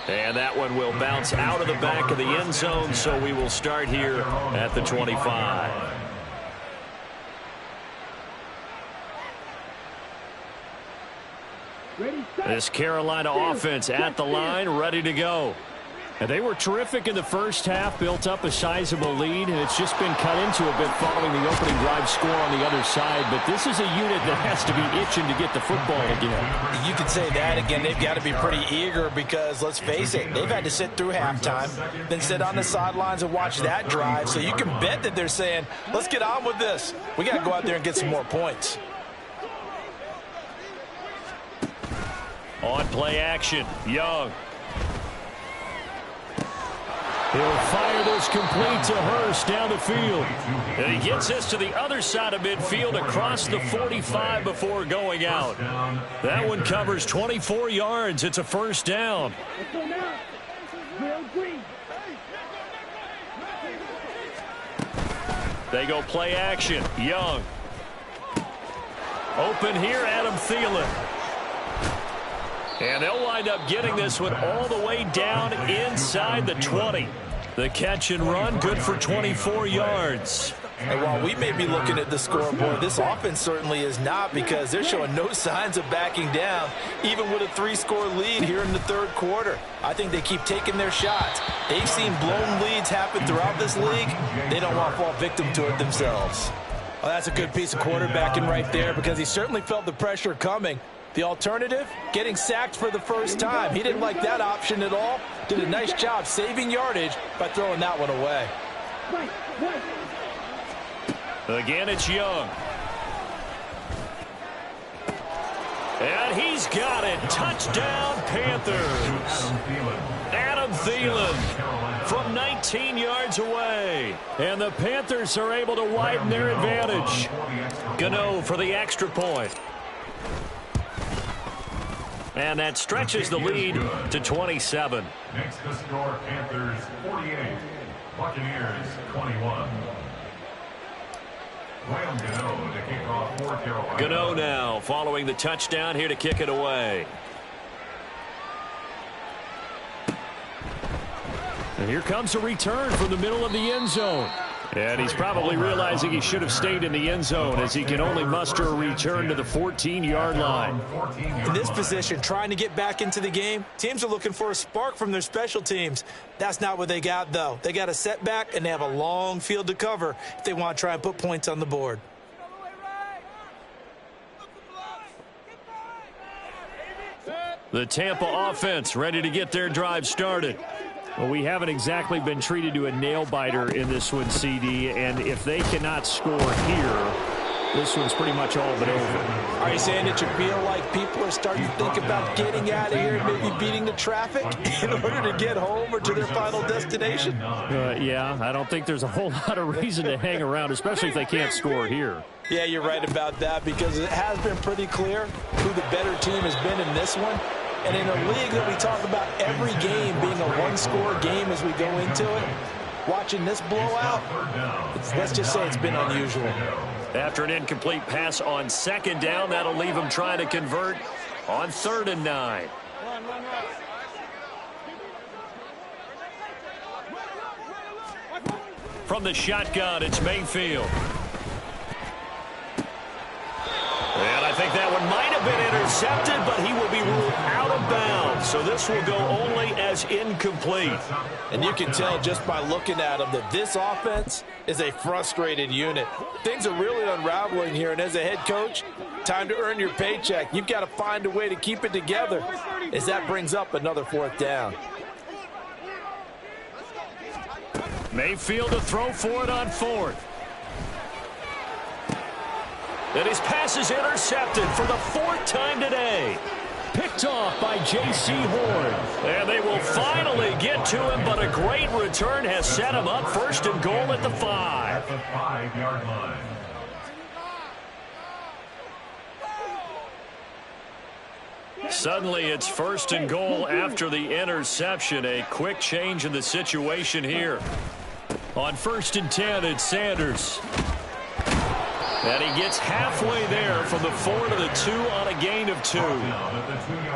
And that one will bounce out of the back of the end zone, so we will start here at the 25. This Carolina offense at the line, ready to go. And they were terrific in the first half, built up a sizable lead, and it's just been cut into a bit following the opening drive score on the other side. But this is a unit that has to be itching to get the football again. You could say that again. They've got to be pretty eager because, let's face it, they've had to sit through halftime, then sit on the sidelines and watch that drive. So you can bet that they're saying, let's get on with this. We got to go out there and get some more points. On play action, Young. He'll fire this complete to Hurst down the field. And he gets this to the other side of midfield across the 45 before going out. That one covers 24 yards. It's a first down. Let's go now. Real green. They go play action. Young. Open here, Adam Thielen. And they'll wind up getting this one all the way down inside the 20. The catch and run, good for 24 yards. And while we may be looking at the scoreboard, this offense certainly is not because they're showing no signs of backing down, even with a 3-score lead here in the third quarter. I think they keep taking their shots. They've seen blown leads happen throughout this league. They don't want to fall victim to it themselves. Well, that's a good piece of quarterbacking right there because he certainly felt the pressure coming. The alternative, getting sacked for the first time. He didn't like that option at all. Did a nice job saving yardage by throwing that one away. Again, it's Young. And he's got it. Touchdown, Panthers. Adam Thielen from 19 yards away. And the Panthers are able to widen their advantage. Gano for the extra point. And that stretches the lead to 27. Next to score Panthers 48, Buccaneers 21. Graham Gano to kick off for Carolina. Gano now following the touchdown here to kick it away. And here comes a return from the middle of the end zone. And he's probably realizing he should have stayed in the end zone as he can only muster a return to the 14-yard line. In this position, trying to get back into the game, teams are looking for a spark from their special teams. That's not what they got, though. They got a setback, and they have a long field to cover if they want to try and put points on the board. The Tampa offense ready to get their drive started. Well, we haven't exactly been treated to a nail-biter in this one, CD, and if they cannot score here, this one's pretty much all but over. Are you saying that you feel like people are starting to think about getting out of here and maybe beating the traffic in order to get home or to their final destination? Yeah, I don't think there's a whole lot of reason to hang around, especially if they can't score here. Yeah, you're right about that, because it has been pretty clear who the better team has been in this one. And in a league that we talk about every game being a one-score game as we go into it, watching this blowout, let's just say it's been unusual. After an incomplete pass on second down, that'll leave him trying to convert on 3rd and 9. From the shotgun, it's Mayfield. And I think that one might have been intercepted, but he will be ruled out of bounds. So this will go only as incomplete. And you can tell just by looking at him that this offense is a frustrated unit. Things are really unraveling here, and as a head coach, time to earn your paycheck. You've got to find a way to keep it together, as that brings up another 4th down. Mayfield to throw for it on 4th. And his pass is intercepted for the 4th time today. Picked off by J.C. Horn. And they will finally get to him, but a great return has set him up 1st and goal at the 5. At the 5-yard line. Suddenly it's 1st and goal after the interception. A quick change in the situation here. On 1st and 10, it's Sanders. And he gets halfway there from the 4 to the 2 on a gain of 2.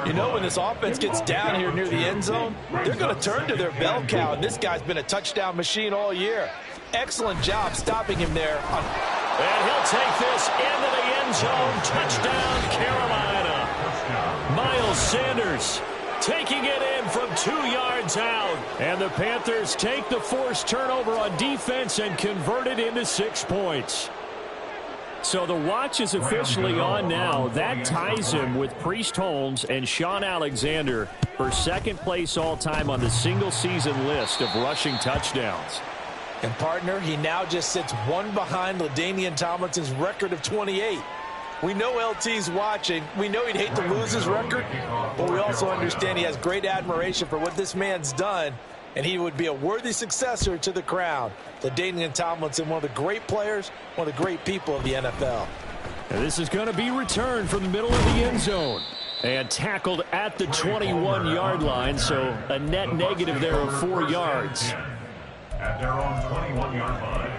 You know, when this offense gets down here near the end zone, they're going to turn to their bell cow, and this guy's been a touchdown machine all year. Excellent job stopping him there. And he'll take this into the end zone. Touchdown, Carolina. Miles Sanders taking it in from 2 yards out. And the Panthers take the forced turnover on defense and convert it into 6 points. So the watch is officially on now. That ties him with Priest Holmes and Sean Alexander for 2nd place all-time on the single-season list of rushing touchdowns. And, partner, he now just sits 1 behind LaDainian Tomlinson's record of 28. We know LT's watching. We know he'd hate to lose his record, but we also understand he has great admiration for what this man's done, and he would be a worthy successor to the crown. LaDainian Tomlinson, one of the great players, one of the great people of the NFL. And this is going to be returned from the middle of the end zone. And tackled at the 21-yard line, so a net negative there of 4 yards. At their own 21-yard line.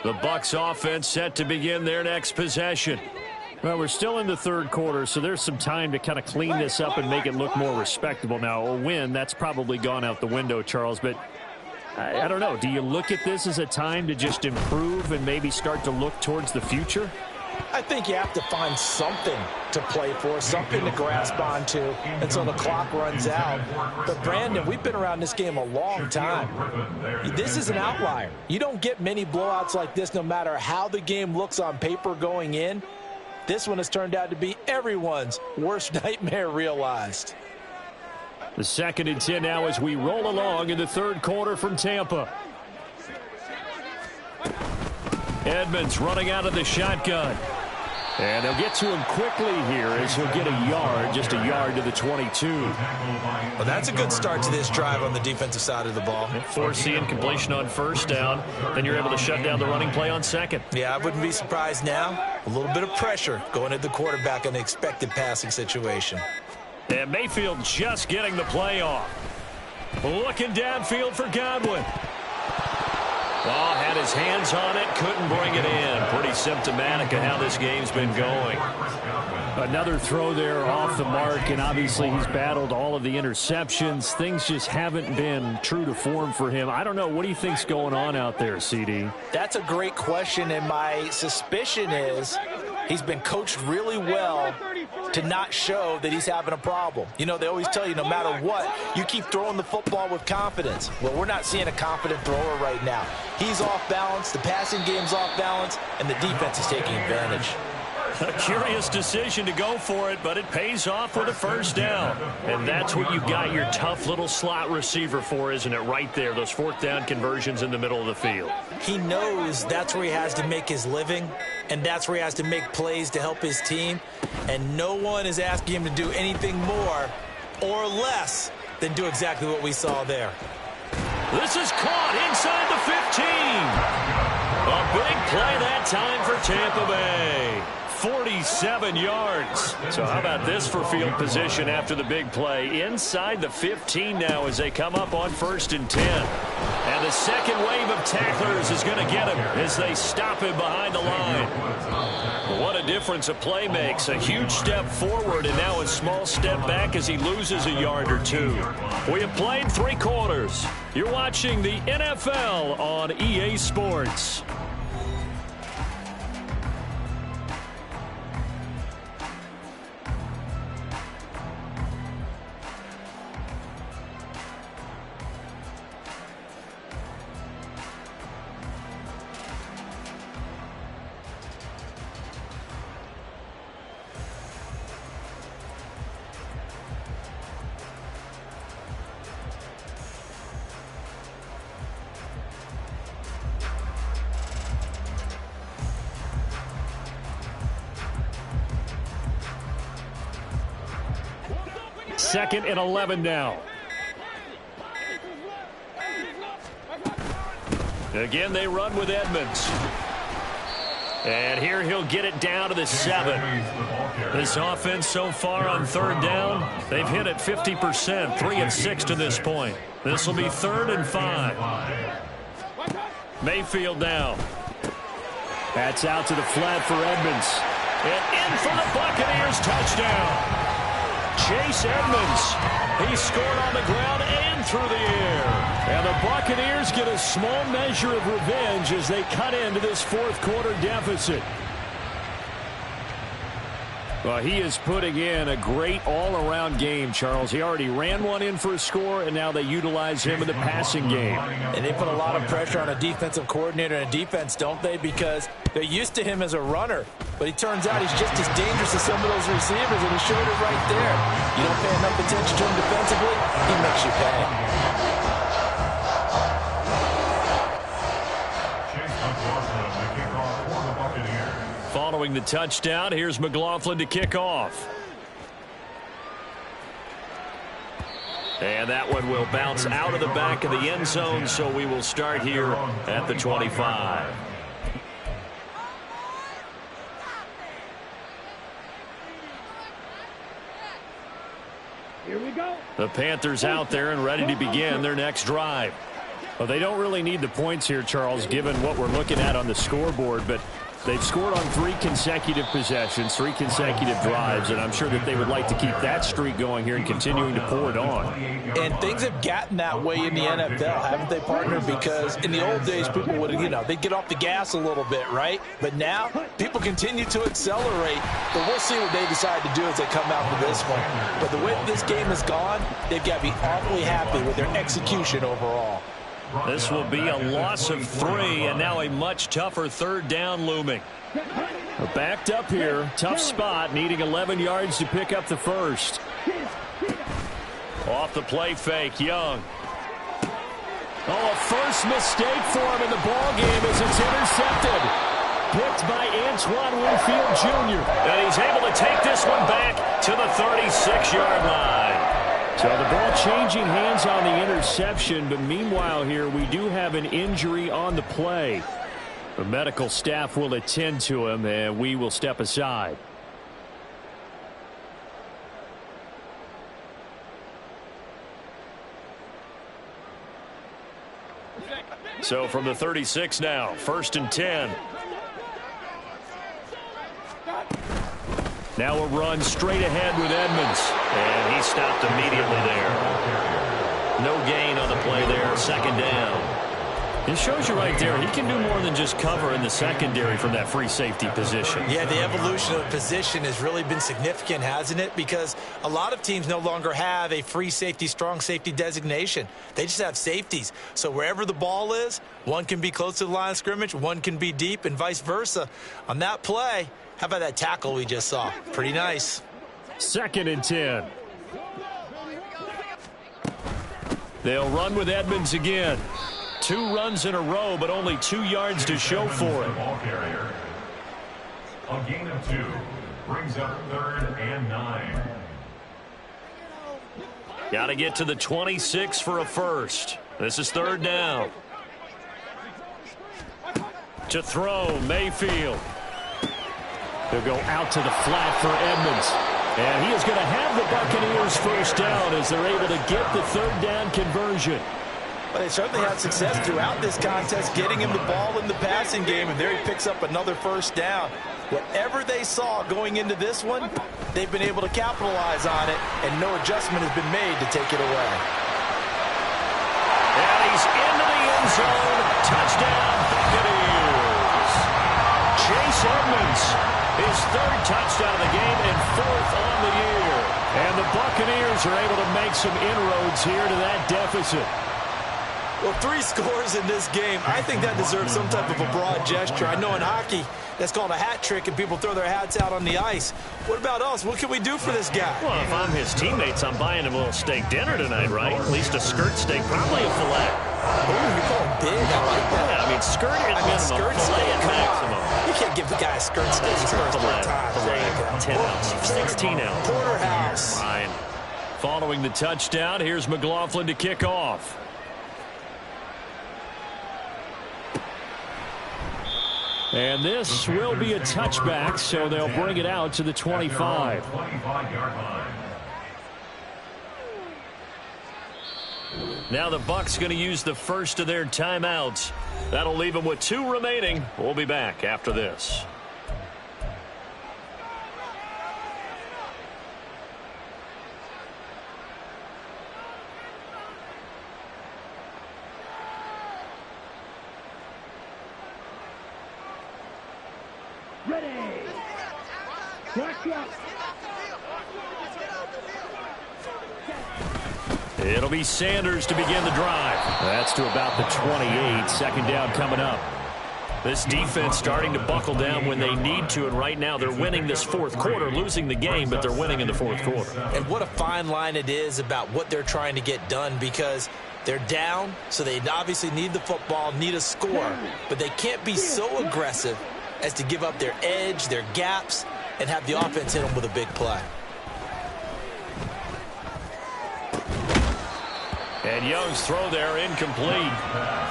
The Bucs offense set to begin their next possession. Well, we're still in the 3rd quarter, so there's some time to kind of clean this up and make it look more respectable. Now, a win, that's probably gone out the window, Charles, but I don't know. Do you look at this as a time to just improve and maybe start to look towards the future? I think you have to find something to play for, something to grasp onto until the clock runs out. But, Brandon, we've been around this game a long time. This is an outlier. You don't get many blowouts like this no matter how the game looks on paper going in. This one has turned out to be everyone's worst nightmare realized. The 2nd and 10 now as we roll along in the 3rd quarter from Tampa. Edmonds running out of the shotgun. And they'll get to him quickly here as he'll get a yard, just a yard to the 22. Well, that's a good start to this drive on the defensive side of the ball. Force the incompletion on 1st down. Then you're able to shut down the running play on 2nd. Yeah, I wouldn't be surprised now. A little bit of pressure going at the quarterback in the expected passing situation. And Mayfield just getting the play off. Looking downfield for Godwin. Oh, had his hands on it, couldn't bring it in. Pretty symptomatic of how this game's been going. Another throw there off the mark, and obviously he's battled all of the interceptions. Things just haven't been true to form for him. I don't know. What do you think's going on out there, CD? That's a great question, and my suspicion is He's been coached really well to not show that he's having a problem. You know, they always tell you no matter what, you keep throwing the football with confidence. Well, we're not seeing a confident thrower right now. He's off balance, the passing game's off balance, and the defense is taking advantage. A curious decision to go for it, but it pays off with a first down. And that's what you got your tough little slot receiver for, isn't it? Right there, those fourth down conversions in the middle of the field. He knows that's where he has to make his living, and that's where he has to make plays to help his team. And no one is asking him to do anything more or less than do exactly what we saw there. This is caught inside the 15. A big play that time for Tampa Bay. 47 yards. So how about this for field position after the big play? Inside the 15 now as they come up on 1st and 10. And the second wave of tacklers is going to get him as they stop him behind the line. What a difference a play makes. A huge step forward and now a small step back as he loses a yard or two. We have played 3 quarters. You're watching the NFL on EA Sports. Second and 11 now. Again, they run with Edmonds. And here he'll get it down to the 7. This offense so far on 3rd down, they've hit it 50%, 3 of 6 to this point. This will be 3rd and 5. Mayfield now. That's out to the flat for Edmonds. And in for the Buccaneers, touchdown. Chase Edmonds, he scored on the ground and through the air. And the Buccaneers get a small measure of revenge as they cut into this 4th quarter deficit. Well, he is putting in a great all-around game, Charles. He already ran one in for a score, and now they utilize him in the passing game. And they put a lot of pressure on a defensive coordinator and a defense, don't they? Because they're used to him as a runner. But he turns out he's just as dangerous as some of those receivers, and he showed it right there. You don't pay enough attention to him defensively, he makes you pay. Following the touchdown, here's McLaughlin to kick off. And that one will bounce out of the back of the end zone, so we will start here at the 25. Here we go. The Panthers out there and ready to begin their next drive. Well, they don't really need the points here, Charles, given what we're looking at on the scoreboard, but they've scored on 3 consecutive possessions, 3 consecutive drives, and I'm sure that they would like to keep that streak going here and continuing to pour it on. And things have gotten that way in the NFL, haven't they, partner? Because in the old days, people would, they'd get off the gas a little bit, right? But now, people continue to accelerate, but we'll see what they decide to do as they come out for this one. But the way this game has gone, they've got to be awfully happy with their execution overall. This will be a loss of 3, and now a much tougher 3rd down looming. Backed up here, tough spot, needing 11 yards to pick up the first. Off the play fake, Young. Oh, a first mistake for him in the ball game as it's intercepted. Picked by Antoine Winfield Jr. And he's able to take this one back to the 36-yard line. So the ball changing hands on the interception, but meanwhile here we do have an injury on the play. The medical staff will attend to him, and we will step aside. So from the 36 now, 1st and 10. Now a run straight ahead with Edmonds. And he stopped immediately there. No gain on the play there, 2nd down. It shows you right there, he can do more than just cover in the secondary from that free safety position. Yeah, the evolution of position has really been significant, hasn't it? Because a lot of teams no longer have a free safety, strong safety designation. They just have safeties. So wherever the ball is, one can be close to the line of scrimmage, one can be deep, and vice versa. On that play, how about that tackle we just saw? Pretty nice. 2nd and 10. They'll run with Edmonds again. 2 runs in a row, but only 2 yards to show for it. Ball carrier. A gain of 2 brings up 3rd and 9. Got to get to the 26 for a first. This is 3rd down. To throw, Mayfield. They'll go out to the flat for Edmonds. And he is going to have the Buccaneers first down as they're able to get the 3rd down conversion. But they certainly had success throughout this contest, getting him the ball in the passing game, and there he picks up another first down. Whatever they saw going into this one, they've been able to capitalize on it, and no adjustment has been made to take it away. And he's into the end zone. Touchdown, Buccaneers. Chase Edmonds, his 3rd touchdown of the game and 4th on the year. And the Buccaneers are able to make some inroads here to that deficit. Well, 3 scores in this game. I think that deserves some type of a broad gesture. I know in hockey, that's called a hat trick, and people throw their hats out on the ice. What about us? What can we do for this guy? Well, if I'm his teammates, I'm buying him a little steak dinner tonight, right? At least a skirt steak, probably a filet. Oh, you call him big? I like that. Yeah, I mean, skirt at minimum, skirt filet steak, at come on. maximum. You can't give the guy a skirt steak. Filet, There you go. 10 ounce, 16 ounce. Porterhouse. Fine. Following the touchdown, here's McLaughlin to kick off. And this will be a touchback, so they'll bring it out to the 25. 25-yard line. Now the Bucs going to use the first of their timeouts. That'll leave them with 2 remaining. We'll be back after this. Ready. Watch out. It'll be Sanders to begin the drive. That's to about the 28. 2nd down coming up. This defense starting to buckle down when they need to, and right now they're winning this 4th quarter, losing the game, but they're winning in the 4th quarter. And what a fine line it is about what they're trying to get done, because they're down, so they obviously need the football, need a score, but they can't be so aggressive as to give up their edge, their gaps, and have the offense hit them with a big play. And Young's throw there incomplete.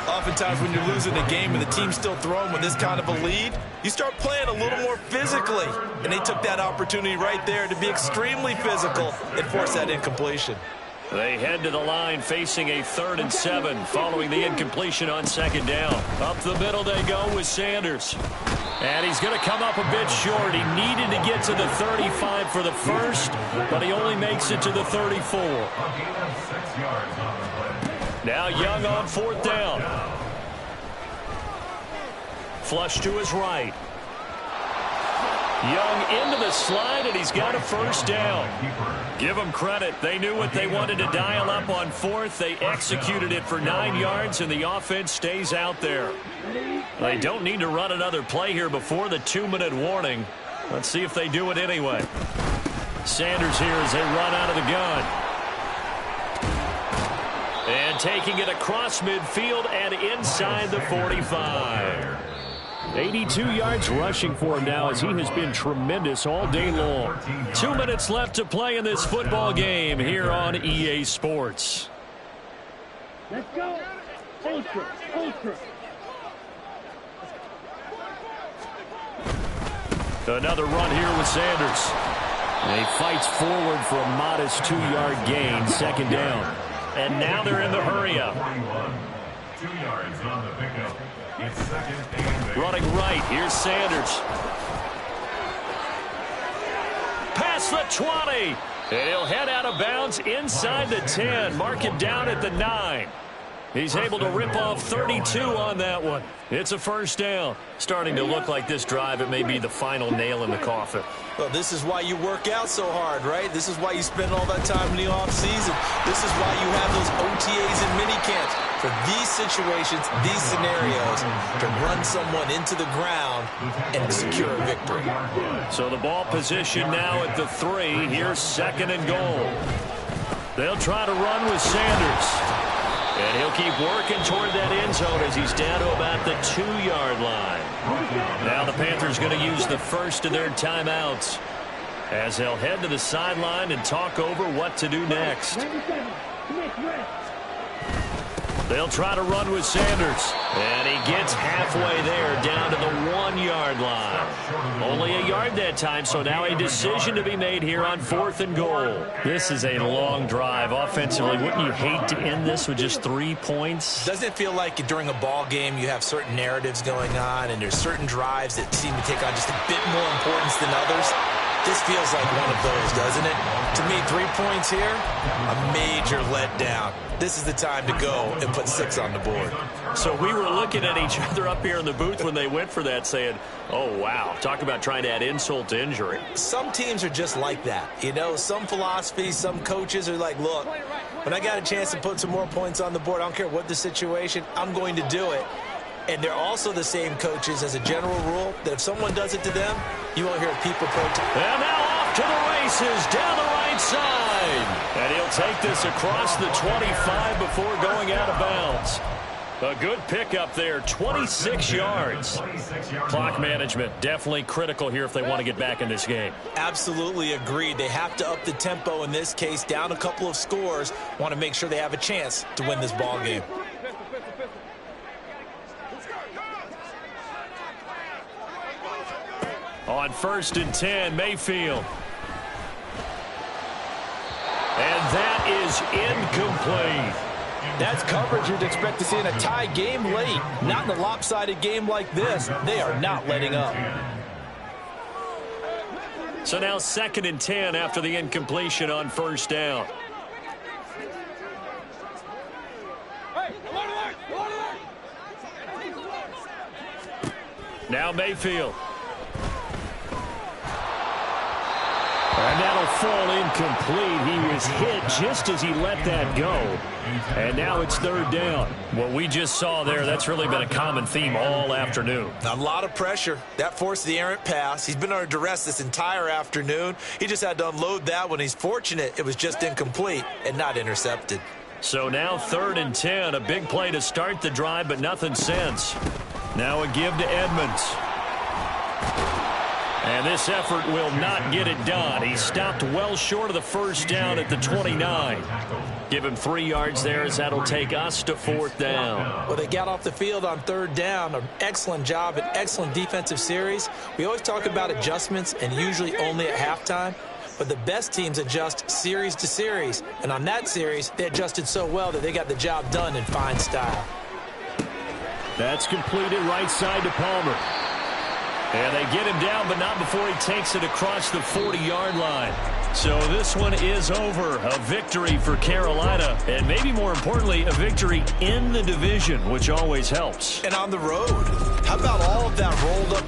Oftentimes when you're losing a game and the team's still throwing with this kind of a lead, you start playing a little more physically. And they took that opportunity right there to be extremely physical and force that incompletion. They head to the line facing a 3rd and 7 following the incompletion on 2nd down. Up the middle they go with Sanders. And he's going to come up a bit short. He needed to get to the 35 for the first, but he only makes it to the 34. A gain of 6 yards on the play. Now Young on 4th down. Flush to his right. Young into the slide, and he's got a first down. Give them credit. They knew what they wanted to dial up on 4th. They executed it for 9 yards, and the offense stays out there. They don't need to run another play here before the 2-minute warning. Let's see if they do it anyway. Sanders here as they run out of the gun. And taking it across midfield and inside the 45. 82 yards rushing for him now as he has been tremendous all day long. 2 minutes left to play in this football game here on EA Sports. Let's go. Ultra. Ultra. Another run here with Sanders. And he fights forward for a modest 2-yard gain, 2nd down. And now they're in the hurry-up. 2 yards on the pickup. It's 2nd and 8. Running right, here's Sanders. Past the 20. And he'll head out of bounds inside the 10. Mark it down at the 9. He's able to rip off 32 on that one. It's a first down. Starting to look like this drive, it may be the final nail in the coffin. Well, this is why you work out so hard, right? This is why you spend all that time in the offseason. This is why you have those OTAs and minicamps. For these situations, these scenarios, to run someone into the ground and secure a victory. So the ball position now at the 3. Here's 2nd and goal. They'll try to run with Sanders. And he'll keep working toward that end zone as he's down to about the 2-yard line. Now the Panthers going to use the first of their timeouts as they'll head to the sideline and talk over what to do next. They'll try to run with Sanders. And he gets halfway there, down to the 1-yard line. Only a yard that time, so now a decision to be made here on 4th and goal. This is a long drive offensively. Wouldn't you hate to end this with just 3 points? Doesn't it feel like during a ball game you have certain narratives going on and there's certain drives that seem to take on just a bit more importance than others? This feels like one of those, doesn't it? To me, 3 points here, a major letdown. This is the time to go and put 6 on the board. So we were looking at each other up here in the booth when they went for that saying, oh, wow, talk about trying to add insult to injury. Some teams are just like that. You know, some philosophies, some coaches are like, look, when I got a chance to put some more points on the board, I don't care what the situation, I'm going to do it. And they're also the same coaches as a general rule that if someone does it to them, you won't hear people protest. And now off to the races down the right side. And he'll take this across the 25 before going out of bounds. A good pickup there, 26 yards. Clock management definitely critical here if they want to get back in this game. Absolutely agreed. They have to up the tempo in this case, down a couple of scores. Want to make sure they have a chance to win this ball game. On 1st and 10, Mayfield. And that is incomplete. That's coverage you'd expect to see in a tie game late. Not in a lopsided game like this. They are not letting up. So now 2nd and 10 after the incompletion on 1st down. Now Mayfield. And that'll fall incomplete. He was hit just as he let that go. And now it's 3rd down. What we just saw there, that's really been a common theme all afternoon. A lot of pressure. That forced the errant pass. He's been under duress this entire afternoon. He just had to unload that one. He's fortunate it was just incomplete and not intercepted. So now 3rd and 10. A big play to start the drive, but nothing since. Now a give to Edmonds. And this effort will not get it done. He stopped well short of the 1st down at the 29. Give him 3 yards there as that'll take us to 4th down. Well, they got off the field on 3rd down. An excellent job, an excellent defensive series. We always talk about adjustments and usually only at halftime. But the best teams adjust series to series. And on that series, they adjusted so well that they got the job done in fine style. That's completed right side to Palmer. And they get him down, but not before he takes it across the 40-yard line. So this one is over. A victory for Carolina, and maybe more importantly, a victory in the division, which always helps. And on the road, how about all of that rolled up